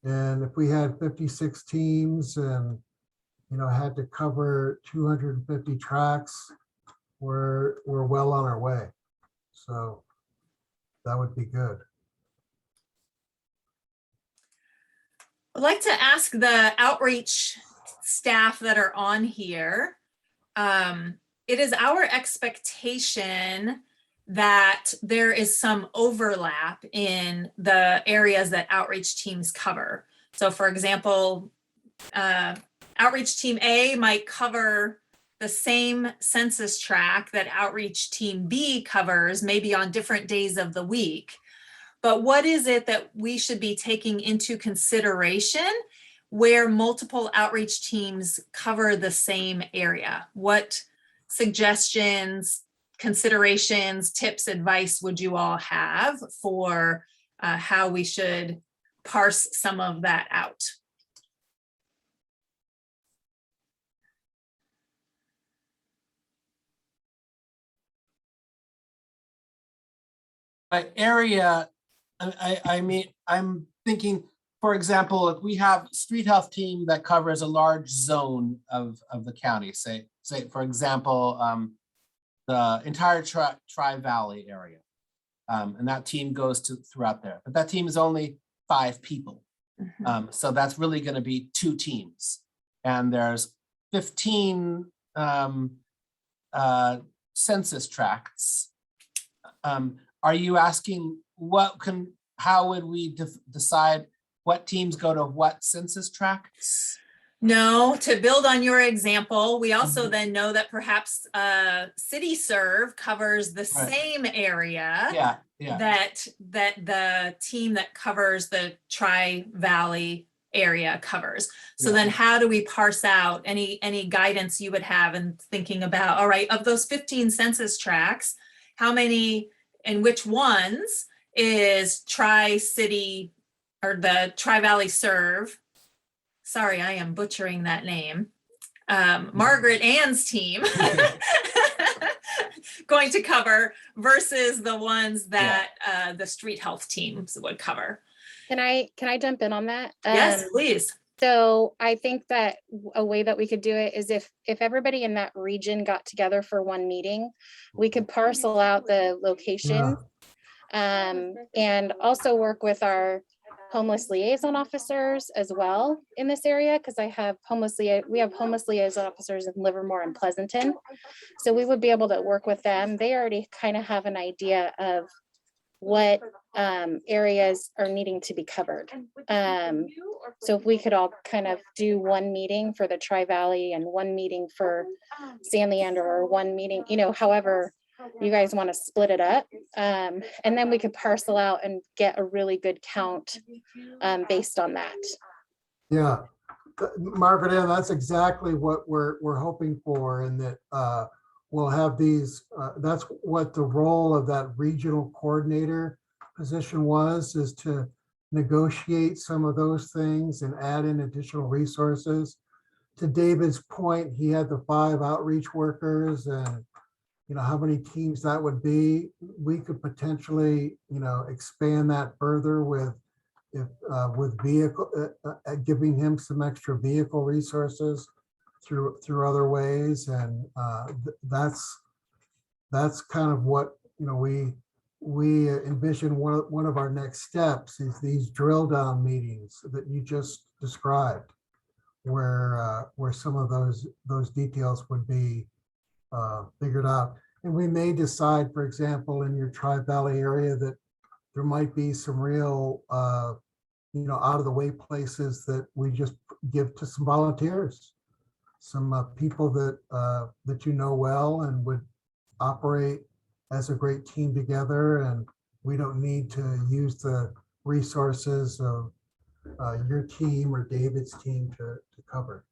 And if we had 56 teams and had to cover 250 tracks, we're well on our way. So that would be good. I'd like to ask the outreach staff that are on here. It is our expectation that there is some overlap in the areas that outreach teams cover. So for example, outreach team A might cover the same census tract that outreach team B covers, maybe on different days of the week. But what is it that we should be taking into consideration where multiple outreach teams cover the same area? What suggestions, considerations, tips, advice would you all have for how we should parse some of that out? By area, I mean, I'm thinking, for example, if we have street health team that covers a large zone of the county, say for example, the entire Tri-Valley area. And that team goes throughout there, but that team is only 5 people. So that's really going to be 2 teams, and there's 15 census tracts. Are you asking how would we decide what teams go to what census tracts? No, to build on your example, we also then know that perhaps City Serve covers the same area that the team that covers the Tri-Valley area covers. So then how do we parse out any guidance you would have in thinking about, all right, of those 15 census tracts, how many and which ones is Tri-City or the Tri-Valley Serve? Sorry, I am butchering that name. Margaret Ann's team going to cover versus the ones that the street health teams would cover. Can I jump in on that? Yes, please. So I think that a way that we could do it is if everybody in that region got together for one meeting, we could parcel out the location and also work with our homeless liaison officers as well in this area, because we have homeless liaison officers in Livermore and Pleasanton. So we would be able to work with them. They already kind of have an idea of what areas are needing to be covered. So if we could all kind of do one meeting for the Tri-Valley and one meeting for San Leandro, or one meeting, however you guys want to split it up. And then we could parcel out and get a really good count based on that. Yeah, Margaret Ann, that's exactly what we're hoping for, and that we'll have these, that's what the role of that regional coordinator position was, is to negotiate some of those things and add in additional resources. To David's point, he had the 5 outreach workers, and how many teams that would be. We could potentially, expand that further with vehicle, giving him some extra vehicle resources through other ways. And that's kind of what, we envision one of our next steps is these drill down meetings that you just described, where some of those details would be figured out. And we may decide, for example, in your Tri-Valley area, that there might be some real, out of the way places that we just give to some volunteers, some people that well and would operate as a great team together. And we don't need to use the resources of your team or David's team to cover.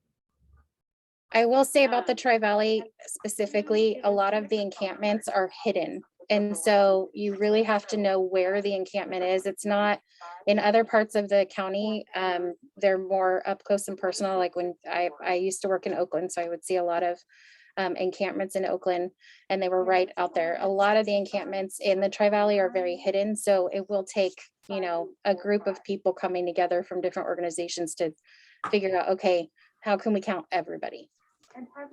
I will say about the Tri-Valley specifically, a lot of the encampments are hidden. And so you really have to know where the encampment is. It's not in other parts of the county. They're more up close and personal. Like when I used to work in Oakland, so I would see a lot of encampments in Oakland, and they were right out there. A lot of the encampments in the Tri-Valley are very hidden. So it will take, a group of people coming together from different organizations to figure out, okay, how can we count everybody?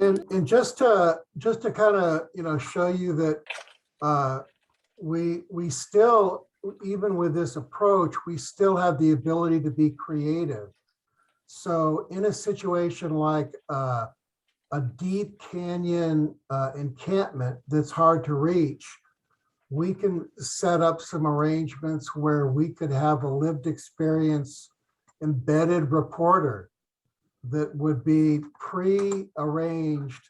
And just to kind of, show you that we still, even with this approach, we still have the ability to be creative. So in a situation like a deep canyon encampment that's hard to reach, we can set up some arrangements where we could have a lived experience embedded reporter that would be pre-arranged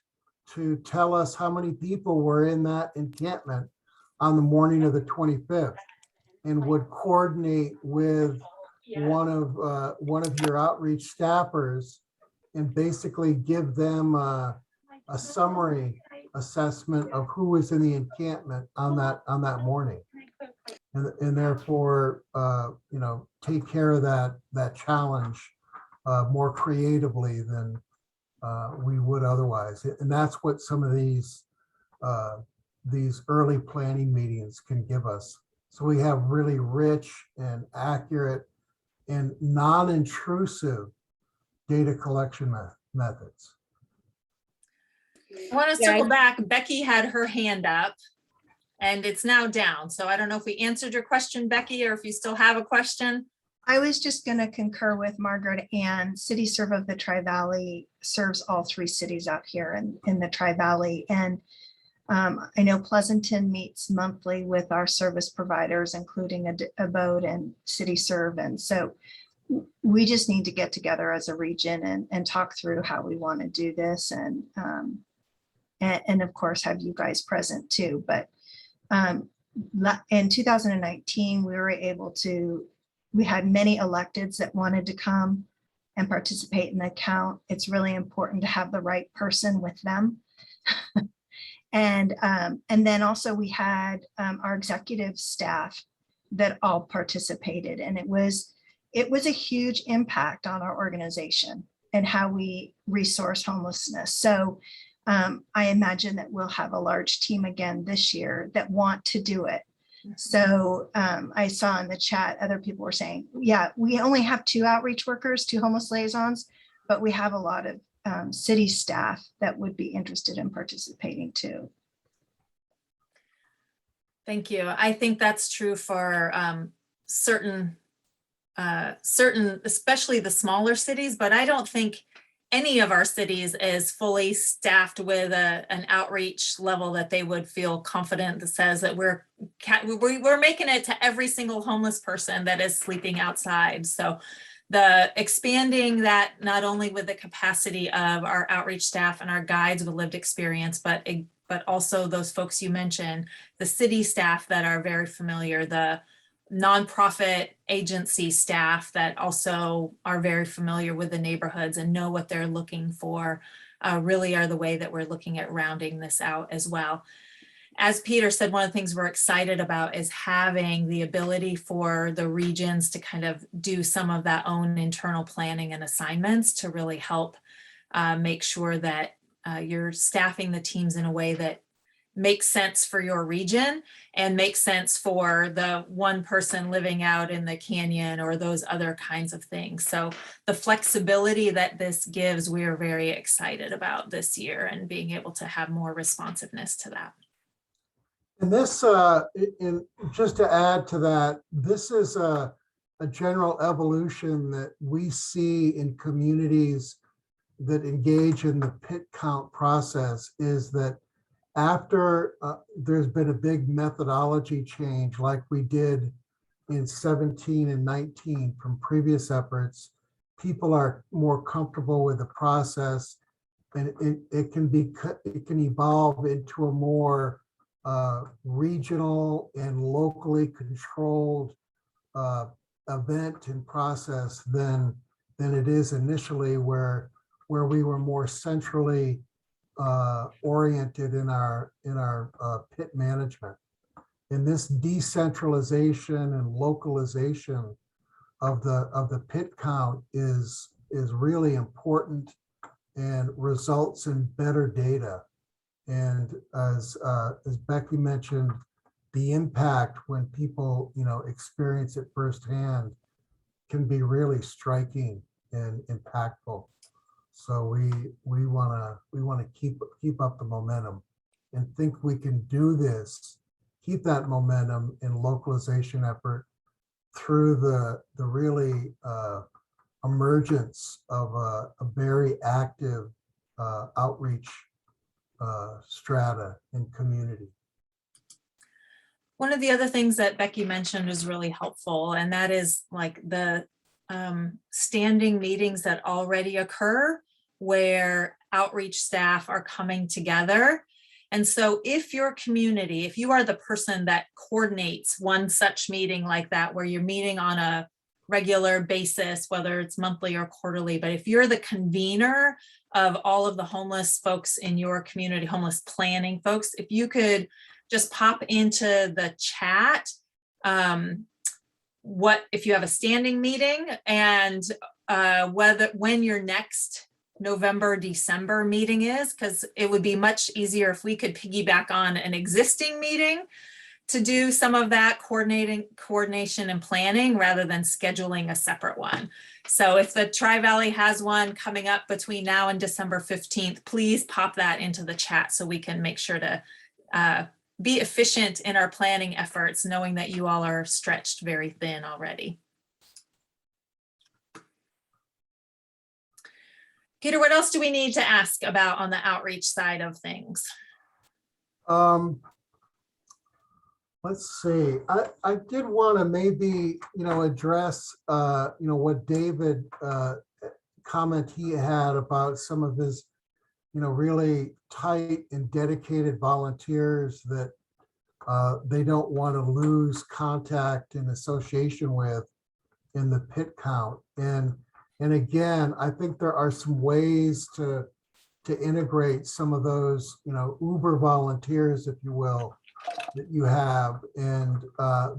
to tell us how many people were in that encampment on the morning of the 25th, and would coordinate with one of your outreach staffers and basically give them a summary assessment of who was in the encampment on that morning. And therefore, take care of that challenge more creatively than we would otherwise. And that's what some of these early planning meetings can give us. So we have really rich and accurate and non-intrusive data collection methods. I want to Yeah, circle back. Becky had her hand up and it's now down. So I don't know if we answered your question, Becky, or if you still have a question. I was just going to concur with Margaret, and City Serve of the Tri-Valley serves all 3 cities out here in the Tri-Valley. And I know Pleasanton meets monthly with our service providers, including Abode and City Serve. And so we just need to get together as a region and talk through how we want to do this. And of course, have you guys present too. But in 2019, we had many electeds that wanted to come and participate in the count. It's really important to have the right person with them. And then also we had our executive staff that all participated, and it was a huge impact on our organization and how we resource homelessness. So I imagine that we'll have a large team again this year that want to do it. So I saw in the chat, other people were saying, yeah, we only have 2 outreach workers, 2 homeless liaisons, but we have a lot of city staff that would be interested in participating too. Thank you. I think that's true for certain, especially the smaller cities, but I don't think any of our cities is fully staffed with an outreach level that they would feel confident that says that we're making it to every single homeless person that is sleeping outside. So the expanding that not only with the capacity of our outreach staff and our guides with lived experience, but also those folks you mentioned, the city staff that are very familiar, the nonprofit agency staff that also are very familiar with the neighborhoods and know what they're looking for, really are the way that we're looking at rounding this out as well. As Peter said, one of the things we're excited about is having the ability for the regions to kind of do some of that own internal planning and assignments to really help make sure that you're staffing the teams in a way that makes sense for your region and makes sense for the one person living out in the canyon or those other kinds of things. So the flexibility that this gives, we are very excited about this year and being able to have more responsiveness to that. And this, just to add to that, this is a general evolution that we see in communities that engage in the pit count process, is that after there's been a big methodology change like we did in 17 and 19 from previous efforts, people are more comfortable with the process, and it can evolve into a more regional and locally controlled event and process than it is initially, where we were more centrally oriented in our pit management. And this decentralization and localization of the pit count is really important and results in better data. And as Becky mentioned, the impact when people experience it firsthand can be really striking and impactful. So we want to keep up the momentum and think we can do this, keep that momentum in localization effort through the really emergence of a very active outreach strata and community. One of the other things that Becky mentioned is really helpful, and that is like the standing meetings that already occur where outreach staff are coming together. And so if your community, if you are the person that coordinates one such meeting like that, where you're meeting on a regular basis, whether it's monthly or quarterly, but if you're the convener of all of the homeless folks in your community, homeless planning folks. If you could just pop into the chat, if you have a standing meeting and when your next November, December meeting is, because it would be much easier if we could piggyback on an existing meeting to do some of that coordination and planning rather than scheduling a separate one. So if the Tri-Valley has one coming up between now and December 15th, please pop that into the chat so we can make sure to be efficient in our planning efforts, knowing that you all are stretched very thin already. Peter, what else do we need to ask about on the outreach side of things? Let's see. I did want to maybe, address, what David comment he had about some of his, really tight and dedicated volunteers that they don't want to lose contact and association with in the pit count. And again, I think there are some ways to integrate some of those, Uber volunteers, if you will, that you have, and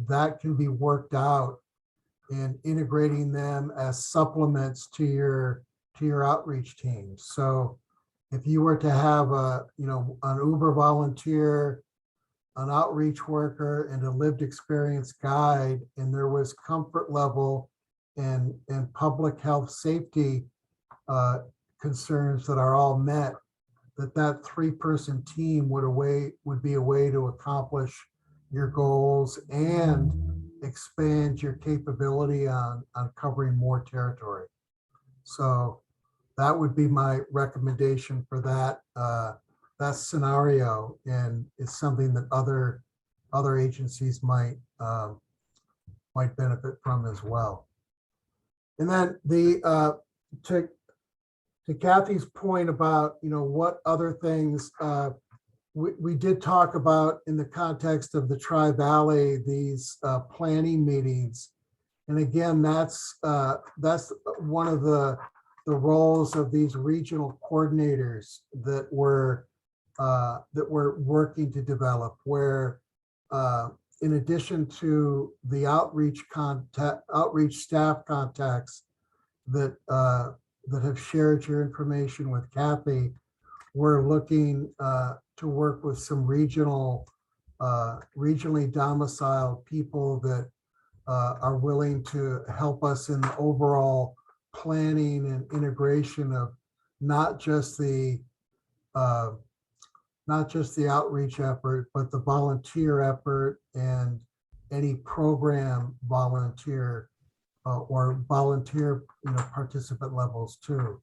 that can be worked out in integrating them as supplements to your outreach team. So if you were to have an Uber volunteer, an outreach worker, and a lived experience guide, and there was comfort level and public health safety concerns that are all met, that 3-person team would be a way to accomplish your goals and expand your capability on covering more territory. So that would be my recommendation for that scenario, and it's something that other agencies might benefit from as well. And then to Kathy's point about, what other things we did talk about in the context of the Tri-Valley, these planning meetings. And again, that's one of the roles of these regional coordinators that we're working to develop, where in addition to the outreach staff contacts that have shared your information with Kathy, we're looking to work with some regionally domiciled people that are willing to help us in the overall planning and integration of not just the outreach effort, but the volunteer effort and any program volunteer or volunteer participant levels too.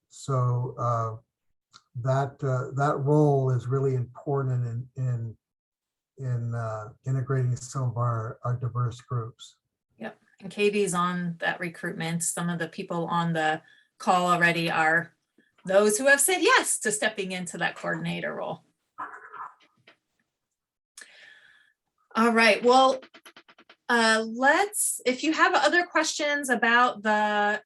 So that role is really important in integrating some of our diverse groups. Yep, and Katie's on that recruitment. Some of the people on the call already are those who have said yes to stepping into that coordinator role. All right, well, if you have other questions about the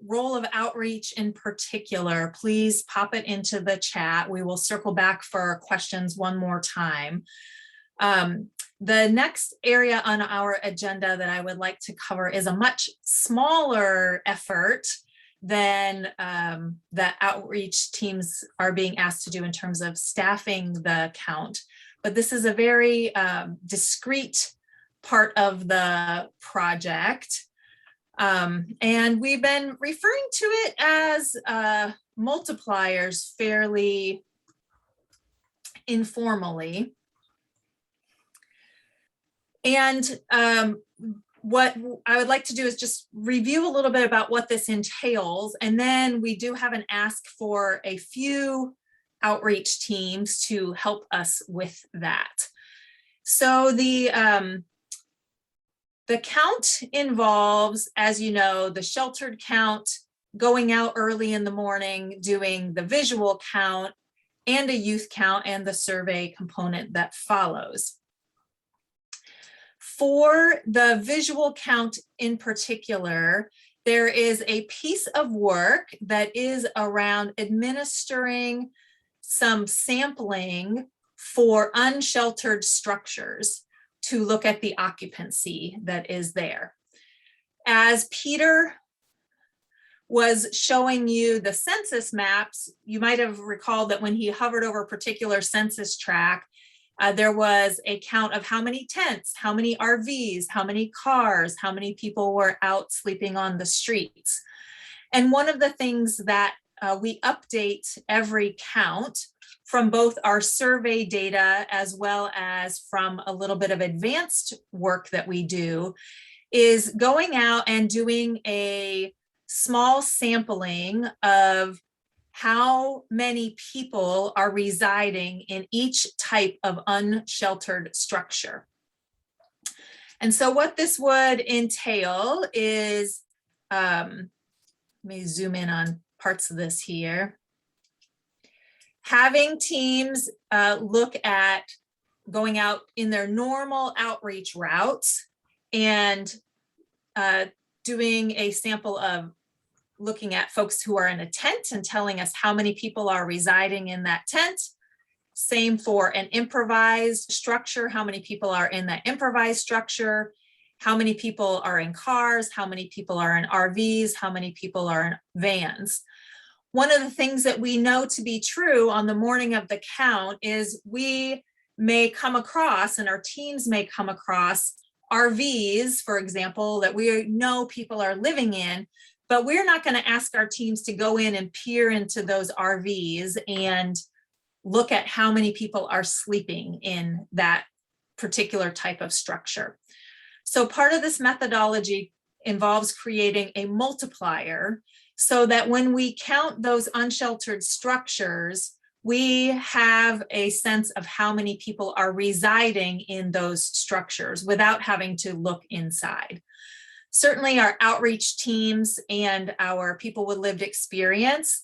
role of outreach in particular, please pop it into the chat. We will circle back for questions one more time. The next area on our agenda that I would like to cover is a much smaller effort than the outreach teams are being asked to do in terms of staffing the count. But this is a very discrete part of the project. And we've been referring to it as multipliers fairly informally. And what I would like to do is just review a little bit about what this entails. And then we do have an ask for a few outreach teams to help us with that. So the count involves, as you know, the sheltered count, going out early in the morning, doing the visual count and a youth count and the survey component that follows. For the visual count in particular, there is a piece of work that is around administering some sampling for unsheltered structures to look at the occupancy that is there. As Peter was showing you the census maps, you might have recalled that when he hovered over a particular census tract, there was a count of how many tents, how many RVs, how many cars, how many people were out sleeping on the streets. And one of the things that we update every count from both our survey data as well as from a little bit of advanced work that we do is going out and doing a small sampling of how many people are residing in each type of unsheltered structure. And so what this would entail is, let me zoom in on parts of this here. Having teams look at going out in their normal outreach routes and doing a sample of looking at folks who are in a tent and telling us how many people are residing in that tent. Same for an improvised structure, how many people are in that improvised structure, how many people are in cars, how many people are in RVs, how many people are in vans. One of the things that we know to be true on the morning of the count is we may come across, and our teams may come across, RVs, for example, that we know people are living in, but we're not going to ask our teams to go in and peer into those RVs and look at how many people are sleeping in that particular type of structure. So part of this methodology involves creating a multiplier so that when we count those unsheltered structures, we have a sense of how many people are residing in those structures without having to look inside. Certainly our outreach teams and our people with lived experience,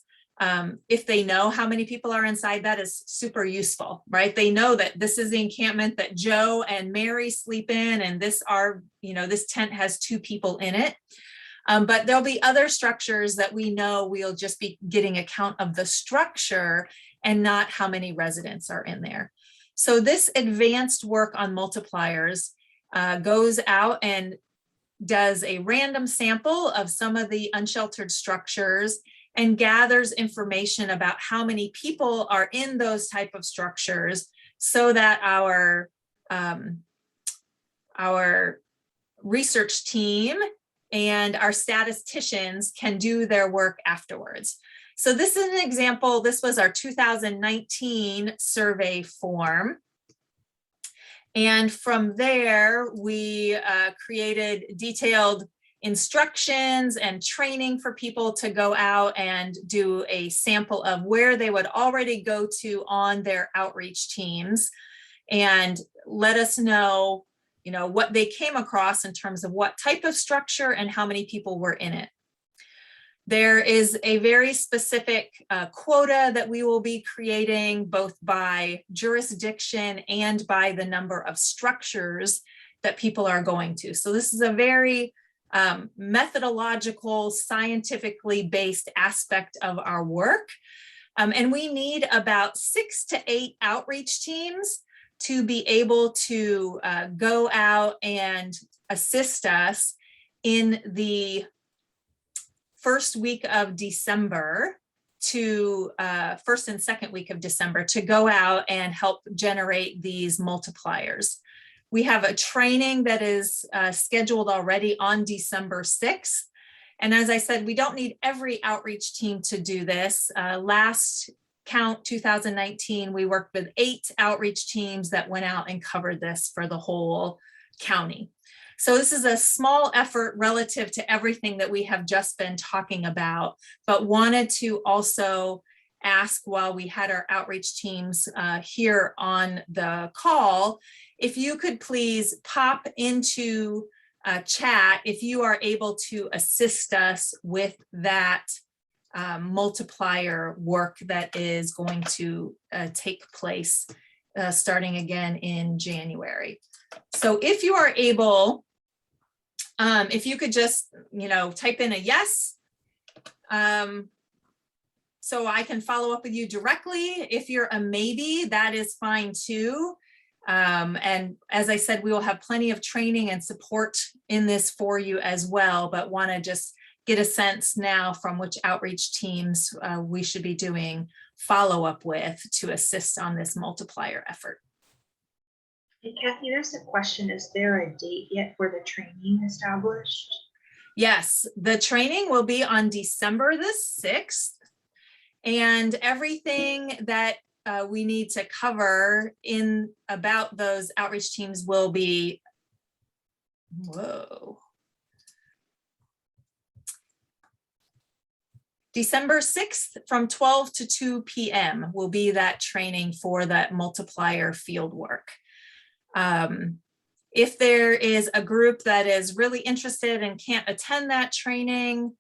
if they know how many people are inside, that is super useful, right? They know that this is the encampment that Joe and Mary sleep in, and this tent has 2 people in it. But there'll be other structures that we know we'll just be getting a count of the structure and not how many residents are in there. So this advanced work on multipliers goes out and does a random sample of some of the unsheltered structures and gathers information about how many people are in those type of structures so that our research team and our statisticians can do their work afterwards. So this is an example. This was our 2019 survey form. And from there, we created detailed instructions and training for people to go out and do a sample of where they would already go to on their outreach teams and let us know, what they came across in terms of what type of structure and how many people were in it. There is a very specific quota that we will be creating both by jurisdiction and by the number of structures that people are going to. So this is a very methodological, scientifically based aspect of our work. And we need about 6 to 8 outreach teams to be able to go out and assist us in the first week of December to first and second week of December to go out and help generate these multipliers. We have a training that is scheduled already on December 6th. And as I said, we don't need every outreach team to do this. Last count 2019, we worked with 8 outreach teams that went out and covered this for the whole county. So this is a small effort relative to everything that we have just been talking about, but wanted to also ask while we had our outreach teams here on the call, if you could please pop into chat if you are able to assist us with that multiplier work that is going to take place starting again in January. So if you are able If you could just, type in a yes. So I can follow up with you directly. If you're a maybe, that is fine too. And as I said, we will have plenty of training and support in this for you as well, but want to just get a sense now from which outreach teams we should be doing follow-up with to assist on this multiplier effort. Hey, Kathy, there's a question. Is there a date yet for the training established? Yes, the training will be on December the 6th. And everything that we need to cover in about those outreach teams will be, December 6th from 12 to 2 p.m. will be that training for that multiplier field work. If there is a group that is really interested and can't attend that training,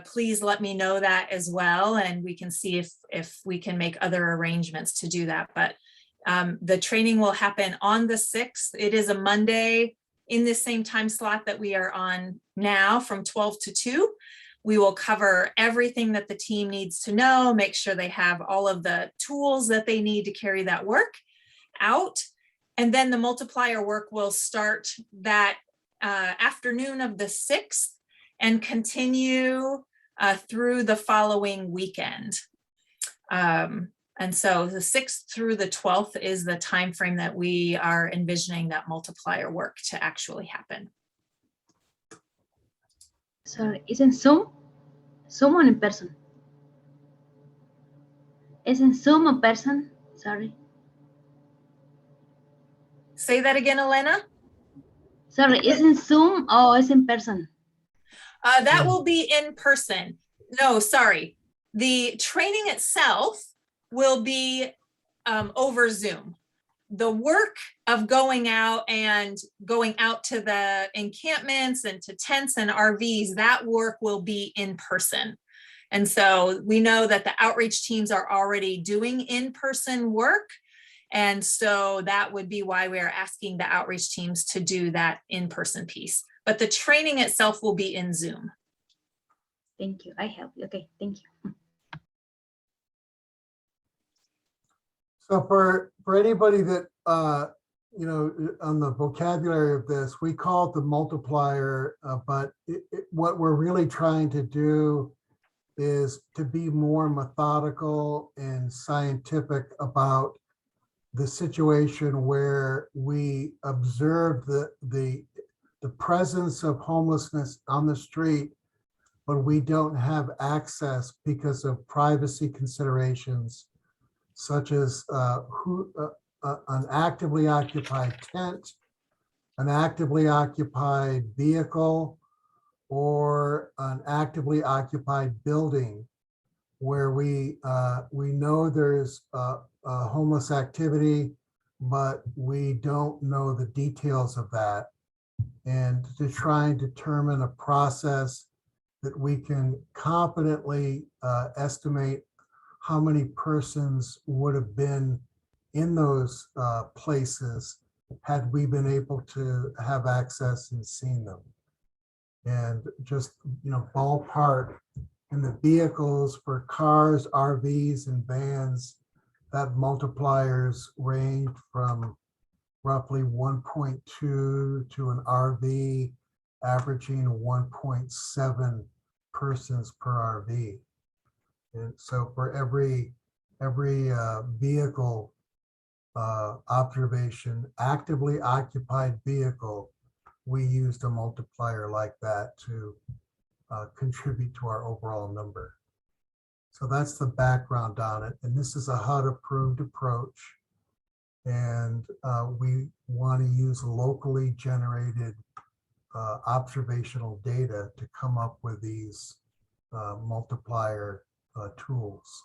please let me know that as well, and we can see if we can make other arrangements to do that. But the training will happen on the 6th. It is a Monday in the same time slot that we are on now from 12 to 2. We will cover everything that the team needs to know, make sure they have all of the tools that they need to carry that work out. And then the multiplier work will start that afternoon of the 6th and continue through the following weekend. And so the 6th through the 12th is the time frame that we are envisioning that multiplier work to actually happen. Sorry, is in Zoom? Zoom or in person? Is in Zoom or person? Sorry. Say that again, Elena. Sorry, is in Zoom or is in person? That will be in person. No, sorry. The training itself will be over Zoom. The work of going out to the encampments and to tents and RVs, that work will be in person. And so we know that the outreach teams are already doing in-person work. And so that would be why we are asking the outreach teams to do that in-person piece. But the training itself will be in Zoom. Thank you. I help you. Okay, thank you. So for anybody that, on the vocabulary of this, we call it the multiplier, but what we're really trying to do is to be more methodical and scientific about the situation where we observe the presence of homelessness on the street, but we don't have access because of privacy considerations, such as an actively occupied tent, an actively occupied vehicle, or an actively occupied building where we know there's homeless activity, but we don't know the details of that. And to try and determine a process that we can confidently estimate how many persons would have been in those places had we been able to have access and seen them. And just, ballpark in the vehicles for cars, RVs, and vans, that multipliers range from roughly 1.2 to an RV averaging 1.7 persons per RV. And so for every vehicle observation, actively occupied vehicle, we used a multiplier like that to contribute to our overall number. So that's the background on it. And this is a HUD approved approach. And we want to use locally generated observational data to come up with these multiplier tools.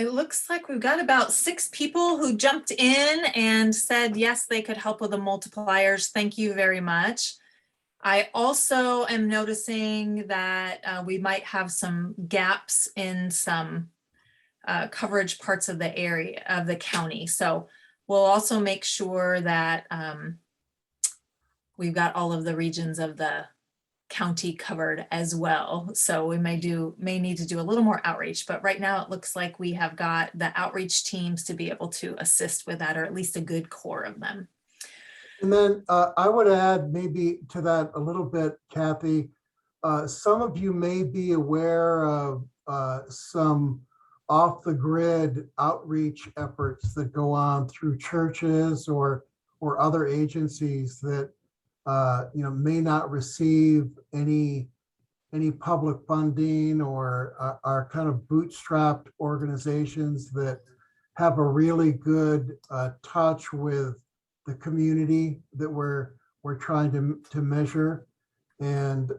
It looks like we've got about 6 people who jumped in and said, yes, they could help with the multipliers. Thank you very much. I also am noticing that we might have some gaps in some coverage parts of the area of the county. So we'll also make sure that we've got all of the regions of the county covered as well. So we may need to do a little more outreach, but right now it looks like we have got the outreach teams to be able to assist with that, or at least a good core of them. And then I would add maybe to that a little bit, Kathy. Some of you may be aware of some off-the-grid outreach efforts that go on through churches or other agencies that may not receive any public funding, or are kind of bootstrapped organizations that have a really good touch with the community that we're trying to measure. And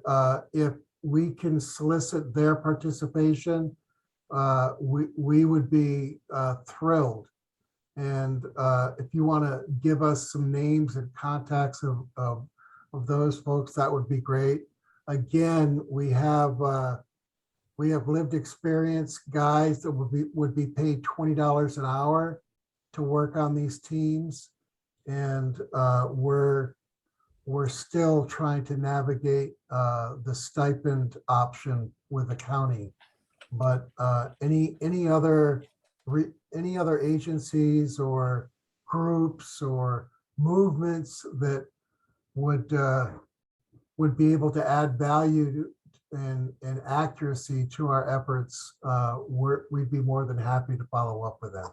if we can solicit their participation, we would be thrilled. And if you want to give us some names and contacts of those folks, that would be great. Again, we have lived experience guys that would be paid $20 an hour to work on these teams, and we're still trying to navigate the stipend option with the county. But any other agencies or groups or movements that would be able to add value and accuracy to our efforts, we'd be more than happy to follow up with them.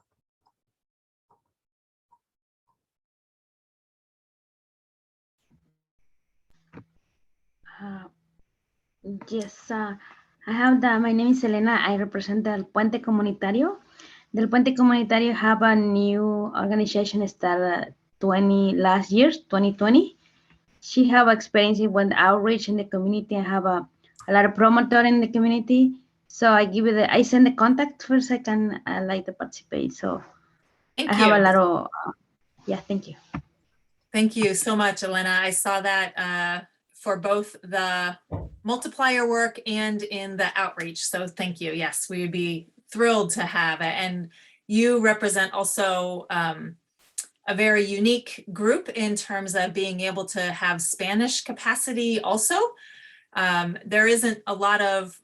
Yes, I have my name is Elena. I represent El Puente Comunitario. Del Puente Comunitario have a new organization started last year, 2020. She have experience with outreach in the community and have a lot of promoter in the community. So I send the contact first. I like to participate. So Thank I you. have a lot of, thank you. Thank you so much, Elena. I saw that for both the multiplier work and in the outreach. So thank you. Yes, we would be thrilled to have it. And you represent also a very unique group in terms of being able to have Spanish capacity also. There isn't a lot of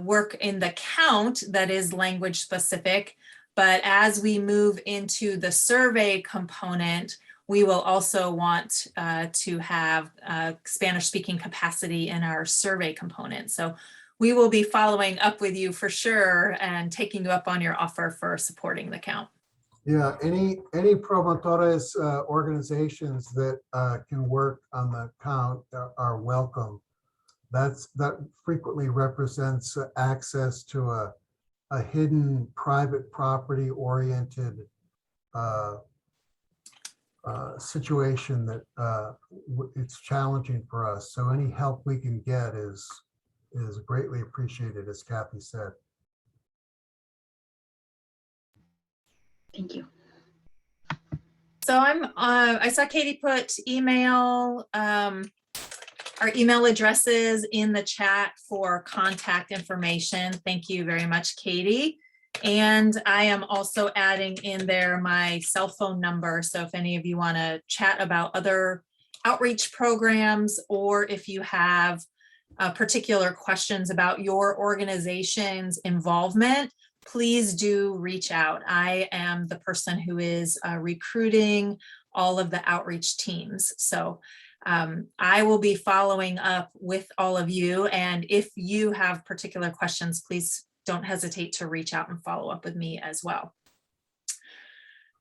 work in the count that is language specific, but as we move into the survey component, we will also want to have Spanish speaking capacity in our survey component. So we will be following up with you for sure and taking you up on your offer for supporting the count. Yeah, any promotores organizations that can work on the count are welcome. That frequently represents access to a hidden private property oriented situation that it's challenging for us. So any help we can get is greatly appreciated, as Kathy said. Thank you. So I saw Katie put email, our email addresses in the chat for contact information. Thank you very much, Katie. And I am also adding in there my cell phone number. So if any of you want to chat about other outreach programs, or if you have particular questions about your organization's involvement, please do reach out. I am the person who is recruiting all of the outreach teams. So I will be following up with all of you. And if you have particular questions, please don't hesitate to reach out and follow up with me as well.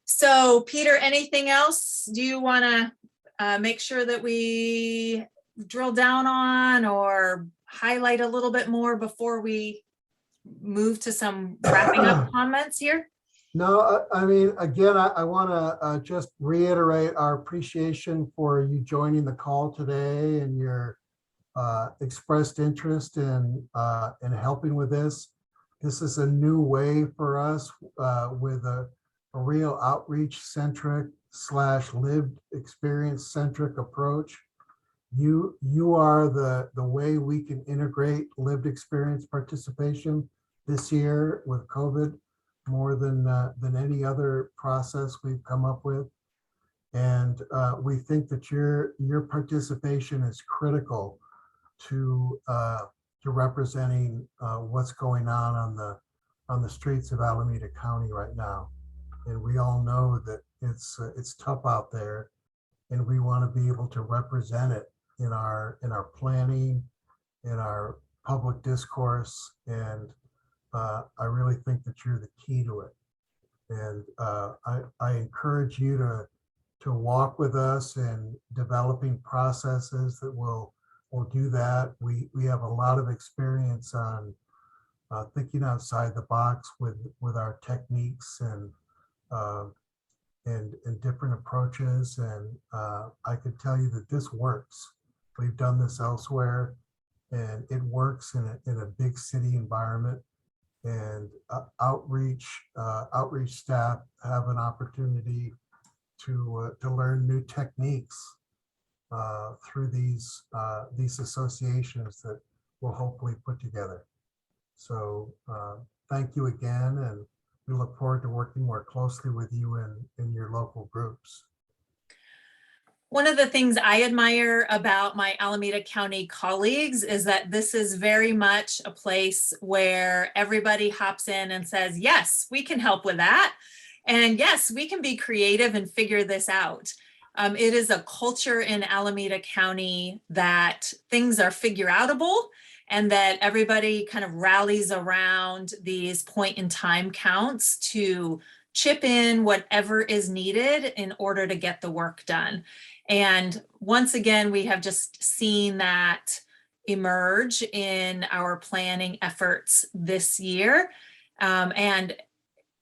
So Peter, anything else? Do you want to make sure that we drill down on or highlight a little bit more before we move to some wrapping up comments here? No, I mean, again, I want to just reiterate our appreciation for you joining the call today and your expressed interest in helping with this. This is a new way for us with a real outreach centric / lived experience centric approach. You are the way we can integrate lived experience participation this year with COVID more than any other process we've come up with. And we think that your participation is critical to representing what's going on the streets of Alameda County right now. And we all know that it's tough out there, and we want to be able to represent it in our planning, in our public discourse. And I really think that you're the key to it. And I encourage you to walk with us in developing processes that will do that. We have a lot of experience on thinking outside the box with our techniques and different approaches. And I can tell you that this works. We've done this elsewhere, and it works in a big city environment. And outreach staff have an opportunity to learn new techniques through these associations that we'll hopefully put together. So thank you again, and we look forward to working more closely with you in your local groups. One of the things I admire about my Alameda County colleagues is that this is very much a place where everybody hops in and says, yes, we can help with that. And yes, we can be creative and figure this out. It is a culture in Alameda County that things are figure outable, and that everybody kind of rallies around these point in time counts to chip in whatever is needed in order to get the work done. And once again, we have just seen that emerge in our planning efforts this year, and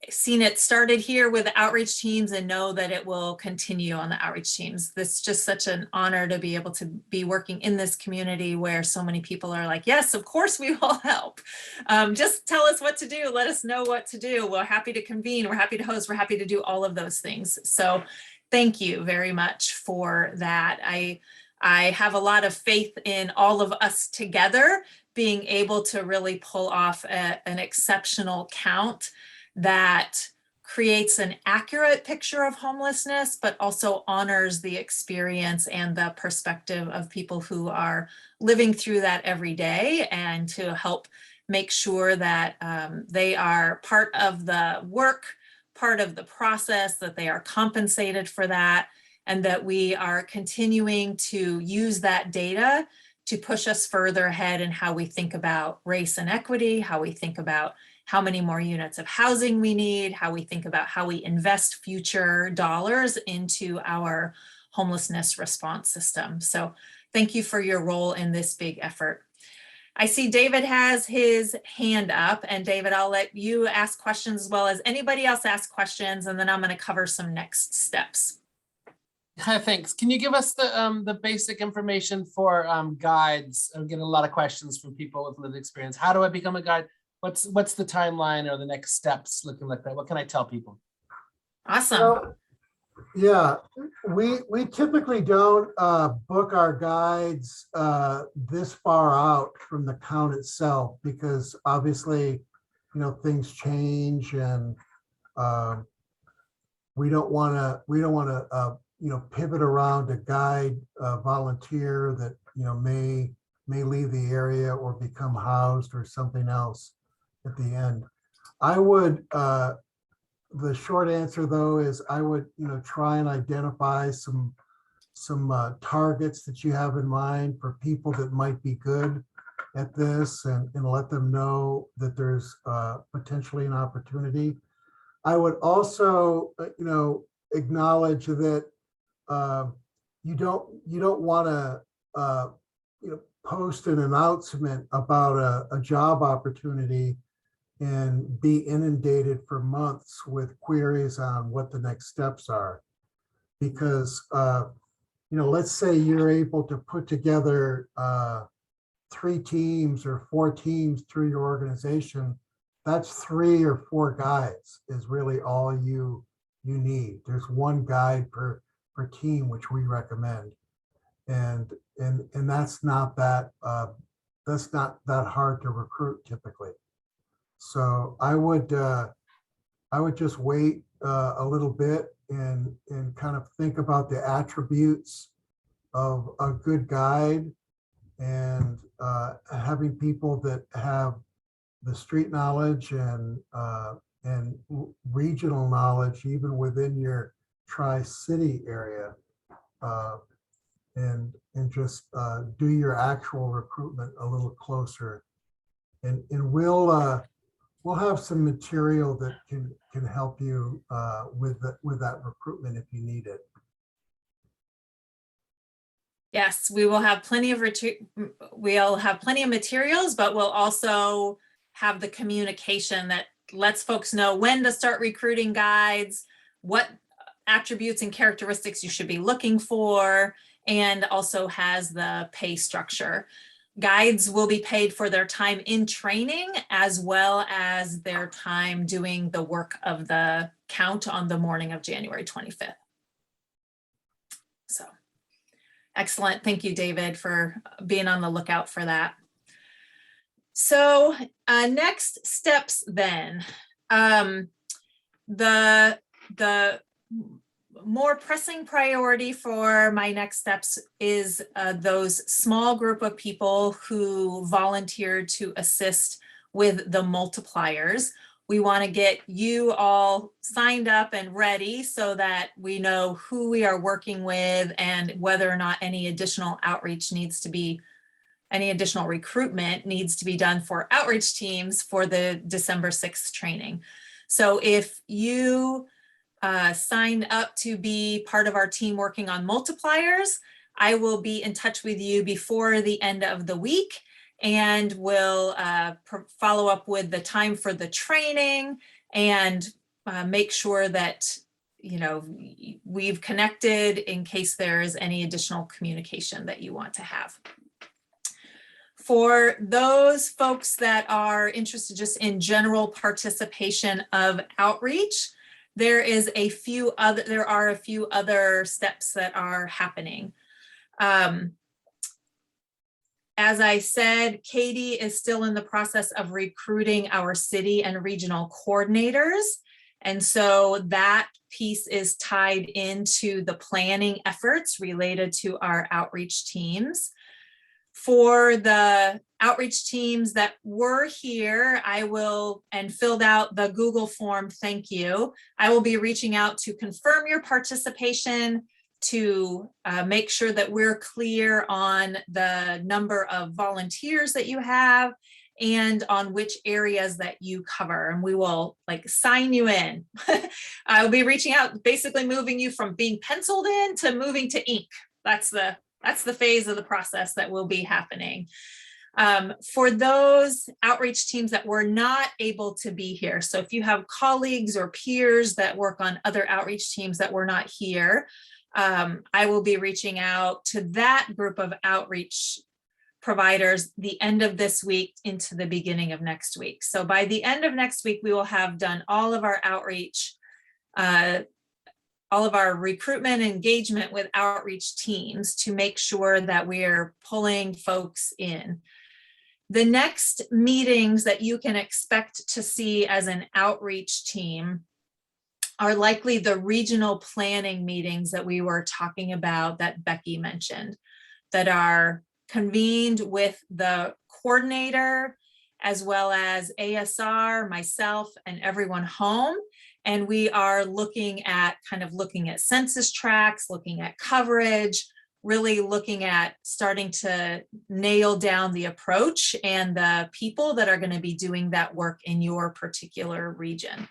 seen it started here with the outreach teams, and know that it will continue on the outreach teams. This is just such an honor to be able to be working in this community where so many people are like, yes, of course we will help. Just tell us what to do. Let us know what to do. We're happy to convene. We're happy to host. We're happy to do all of those things. So thank you very much for that. I have a lot of faith in all of us together being able to really pull off an exceptional count that creates an accurate picture of homelessness, but also honors the experience and the perspective of people who are living through that every day, and to help make sure that they are part of the work, part of the process, that they are compensated for that, and that we are continuing to use that data to push us further ahead in how we think about race and equity, how we think about how many more units of housing we need, how we think about how we invest future dollars into our homelessness response system. So thank you for your role in this big effort. I see David has his hand up, and David, I'll let you ask questions as well as anybody else ask questions, and then I'm going to cover some next steps. Hi, thanks. Can you give us the basic information for guides? I'm getting a lot of questions from people with lived experience. How do I become a guide? What's the timeline or the next steps looking like that? What can I tell people? Awesome. So, yeah, we typically don't book our guides this far out from the count itself, because obviously, things change, and we don't want to pivot around a guide volunteer that may leave the area or become housed or something else at the end. I would the short answer though is I would try and identify some targets that you have in mind for people that might be good at this, and let them know that there's potentially an opportunity. I would also acknowledge that you don't want to post an announcement about a job opportunity and be inundated for months with queries on what the next steps are. Because, let's say you're able to put together 3 teams or 4 teams through your organization, that's 3 or 4 guides is really all you need. There's 1 guide per team, which we recommend. And that's not that hard to recruit typically. So I would just wait a little bit and kind of think about the attributes of a good guide, and having people that have the street knowledge and regional knowledge even within your Tri-City area, and just do your actual recruitment a little closer. And we'll have some material that can help you with that recruitment if you need it. Yes, we will have plenty of materials, but we'll also have the communication that lets folks know when to start recruiting guides, what attributes and characteristics you should be looking for, and also has the pay structure. Guides will be paid for their time in training as well as their time doing the work of the count on the morning of January 25th. So excellent. Thank you, David, for being on the lookout for that. So next steps then. The more pressing priority for my next steps is those small group of people who volunteered to assist with the multipliers. We want to get you all signed up and ready so that we know who we are working with and whether or not any additional recruitment needs to be done for outreach teams for the December 6th training. So if you signed up to be part of our team working on multipliers, I will be in touch with you before the end of the week, and we'll follow up with the time for the training and make sure that we've connected in case there is any additional communication that you want to have. For those folks that are interested just in general participation of outreach, there are a few other steps that are happening. As I said, Katie is still in the process of recruiting our city and regional coordinators. And so that piece is tied into the planning efforts related to our outreach teams. For the outreach teams that were here, and filled out the Google form, thank you. I will be reaching out to confirm your participation, to make sure that we're clear on the number of volunteers that you have and on which areas that you cover. And we will sign you in. I'll be reaching out, basically moving you from being penciled in to moving to ink. That's the phase of the process that will be happening. For those outreach teams that were not able to be here, so if you have colleagues or peers that work on other outreach teams that were not here, I will be reaching out to that group of outreach providers the end of this week into the beginning of next week. So by the end of next week, we will have done all of our outreach, all of our recruitment engagement with outreach teams to make sure that we're pulling folks in. The next meetings that you can expect to see as an outreach team are likely the regional planning meetings that we were talking about that Becky mentioned, that are convened with the coordinator as well as ASR, myself, and everyone home. And we are looking at census tracts, looking at coverage, really looking at starting to nail down the approach and the people that are going to be doing that work in your particular region.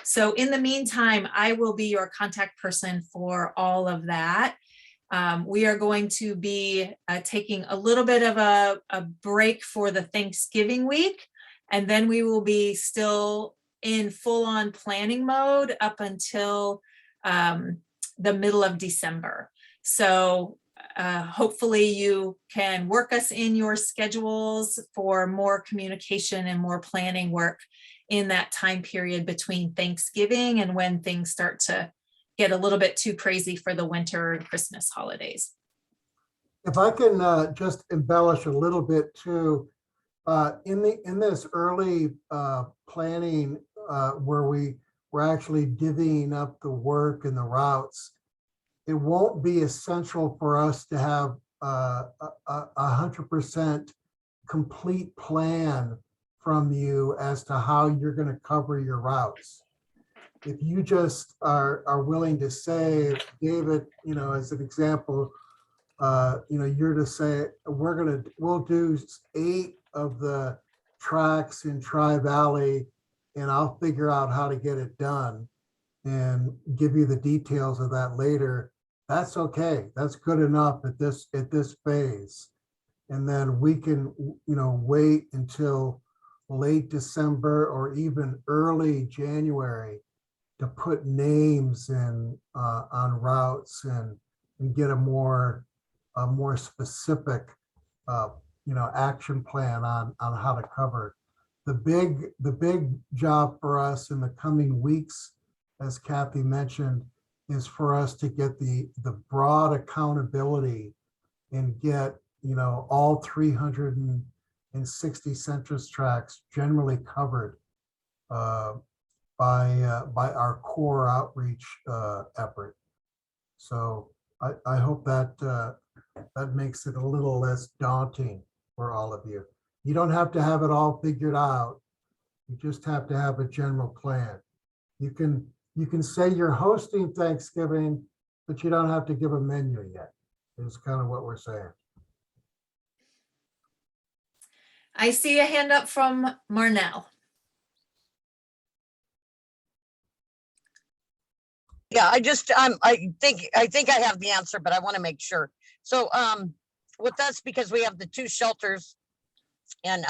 So in the meantime, I will be your contact person for all of that. We are going to be taking a little bit of a break for the Thanksgiving week, and then we will be still in full-on planning mode up until the middle of December. So hopefully you can work us in your schedules for more communication and more planning work in that time period between Thanksgiving and when things start to get a little bit too crazy for the winter and Christmas holidays. If I can just embellish a little bit too, in this early planning where we're actually divvying up the work and the routes, it won't be essential for us to have a 100% complete plan from you as to how you're going to cover your routes. If you just are willing to say, David, as an example, you're to say, we'll do 8 of the tracks in Tri-Valley, and I'll figure out how to get it done and give you the details of that later. That's okay. That's good enough at this phase. And then we can, wait until late December or even early January to put names in on routes and get a more specific, action plan on how to cover it. The big job for us in the coming weeks, as Kathy mentioned, is for us to get the broad accountability and get, all 360 census tracts generally covered by our core outreach effort. So I hope that that makes it a little less daunting for all of you. You don't have to have it all figured out. You just have to have a general plan. You can say you're hosting Thanksgiving, but you don't have to give a menu yet, is kind of what we're saying. I see a hand up from Marnell. Yeah, I think I have the answer, but I want to make sure. So with us, because we have the 2 shelters and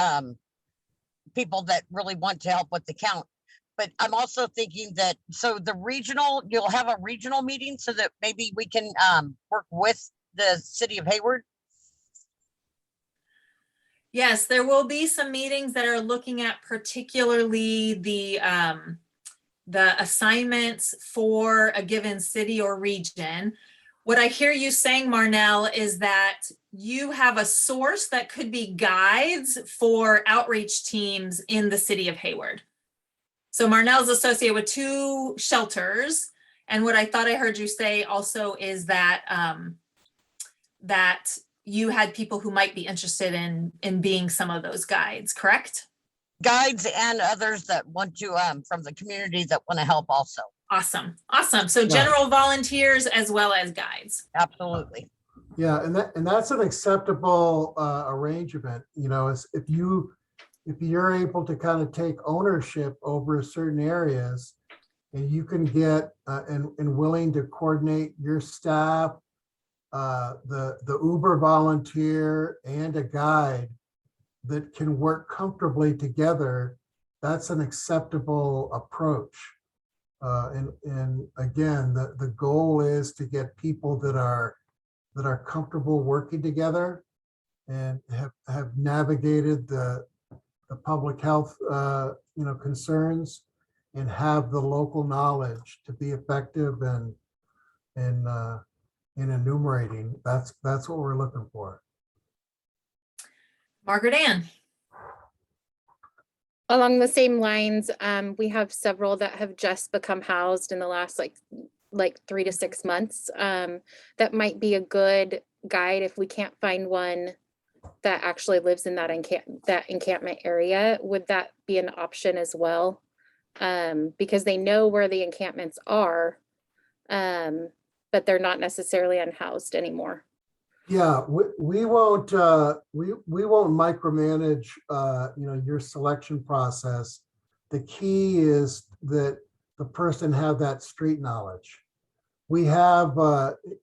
people that really want to help with the count, but I'm also thinking that, so you'll have a regional meeting so that maybe we can work with the city of Hayward. Yes, there will be some meetings that are looking at particularly the assignments for a given city or region. What I hear you saying, Marnell, is that you have a source that could be guides for outreach teams in the city of Hayward. So Marnell's associated with 2 shelters. And what I thought I heard you say also is that that you had people who might be interested in being some of those guides, correct? Guides and others that want to, from the community that want to help also. Awesome. So general volunteers as well as guides. Absolutely. Yeah, and that's an acceptable arrangement. If you're able to kind of take ownership over certain areas, and you can get and willing to coordinate your staff, the Uber volunteer and a guide that can work comfortably together, that's an acceptable approach. And again, the goal is to get people that are comfortable working together and have navigated the public health concerns and have the local knowledge to be effective in enumerating. That's what we're looking for. Margaret Ann. Along the same lines, we have several that have just become housed in the last like 3 to 6 months. That might be a good guide if we can't find one that actually lives in that encampment area. Would that be an option as well? Because they know where the encampments are, but they're not necessarily unhoused anymore. Yeah, we won't micromanage your selection process. The key is that the person have that street knowledge. We have,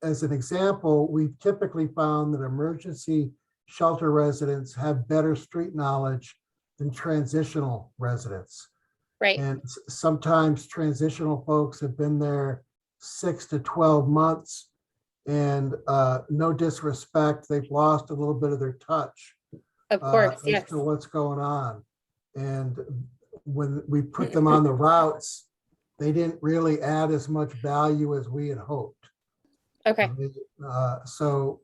as an example, we've typically found that emergency shelter residents have better street knowledge than transitional residents. Right. And sometimes transitional folks have been there 6 to 12 months. And no disrespect, they've lost a little bit of their touch. Of course, as yes. to what's going on. And when we put them on the routes, they didn't really add as much value as we had hoped. Okay, So,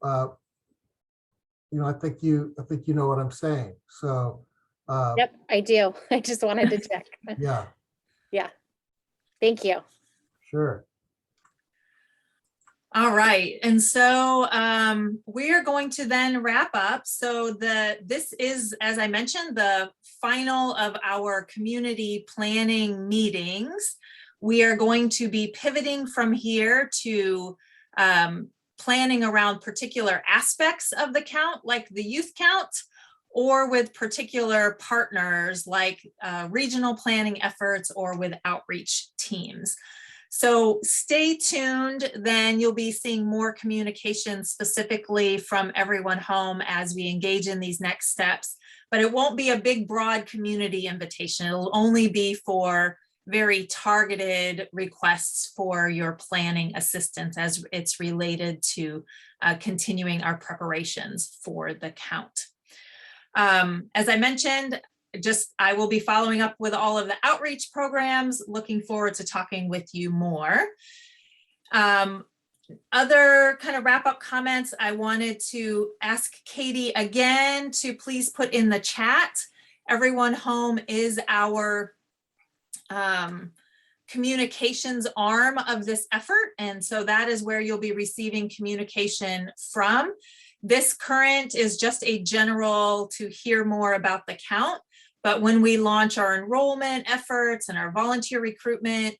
you know, I think you know what I'm saying. So, yep, I do. I just wanted to check. yeah, Yeah, thank you. sure. All right, and so we are going to then wrap up. So this is, as I mentioned, the final of our community planning meetings. We are going to be pivoting from here to planning around particular aspects of the count, like the youth count, or with particular partners like regional planning efforts or with outreach teams. So stay tuned, then you'll be seeing more communication specifically from Everyone Home as we engage in these next steps, but it won't be a big broad community invitation. It'll only be for very targeted requests for your planning assistance as it's related to continuing our preparations for the count. As I mentioned, I will be following up with all of the outreach programs, looking forward to talking with you more. Other kind of wrap up comments, I wanted to ask Katie again to please put in the chat. Everyone Home is our communications arm of this effort. And so that is where you'll be receiving communication from. This current is just a general to hear more about the count. But when we launch our enrollment efforts and our volunteer recruitment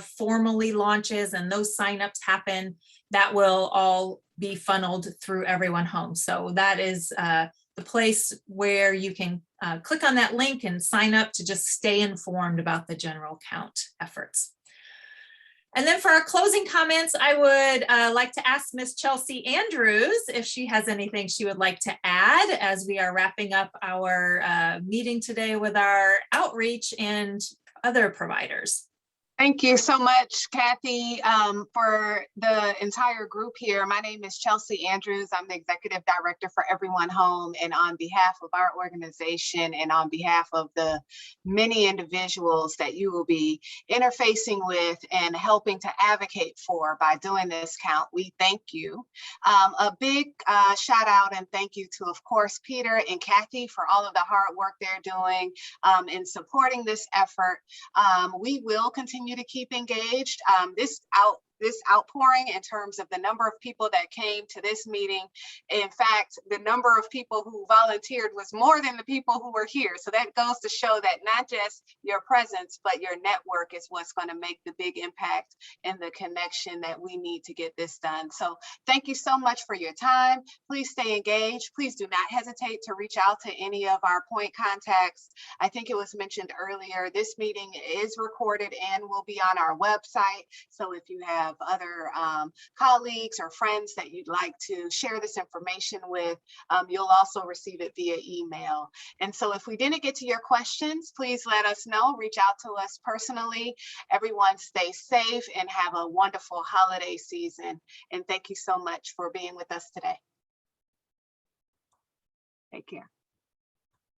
formally launches and those signups happen, that will all be funneled through Everyone Home. So that is the place where you can click on that link and sign up to just stay informed about the general count efforts. And then for our closing comments, I would like to ask Ms. Chelsea Andrews if she has anything she would like to add as we are wrapping up our meeting today with our outreach and other providers. Thank you so much, Kathy, for the entire group here. My name is Chelsea Andrews. I'm the Executive Director for Everyone Home. And on behalf of our organization and on behalf of the many individuals that you will be interfacing with and helping to advocate for by doing this count, we thank you. A big shout out and thank you to, of course, Peter and Kathy for all of the hard work they're doing in supporting this effort. We will continue to keep engaged. This outpouring in terms of the number of people that came to this meeting. In fact, the number of people who volunteered was more than the people who were here. So that goes to show that not just your presence, but your network is what's going to make the big impact and the connection that we need to get this done. So thank you so much for your time. Please stay engaged. Please do not hesitate to reach out to any of our point contacts. I think it was mentioned earlier, this meeting is recorded and will be on our website. So if you have other colleagues or friends that you'd like to share this information with, you'll also receive it via email. And so if we didn't get to your questions, please let us know, reach out to us personally. Everyone stay safe and have a wonderful holiday season. And thank you so much for being with us today. Take care.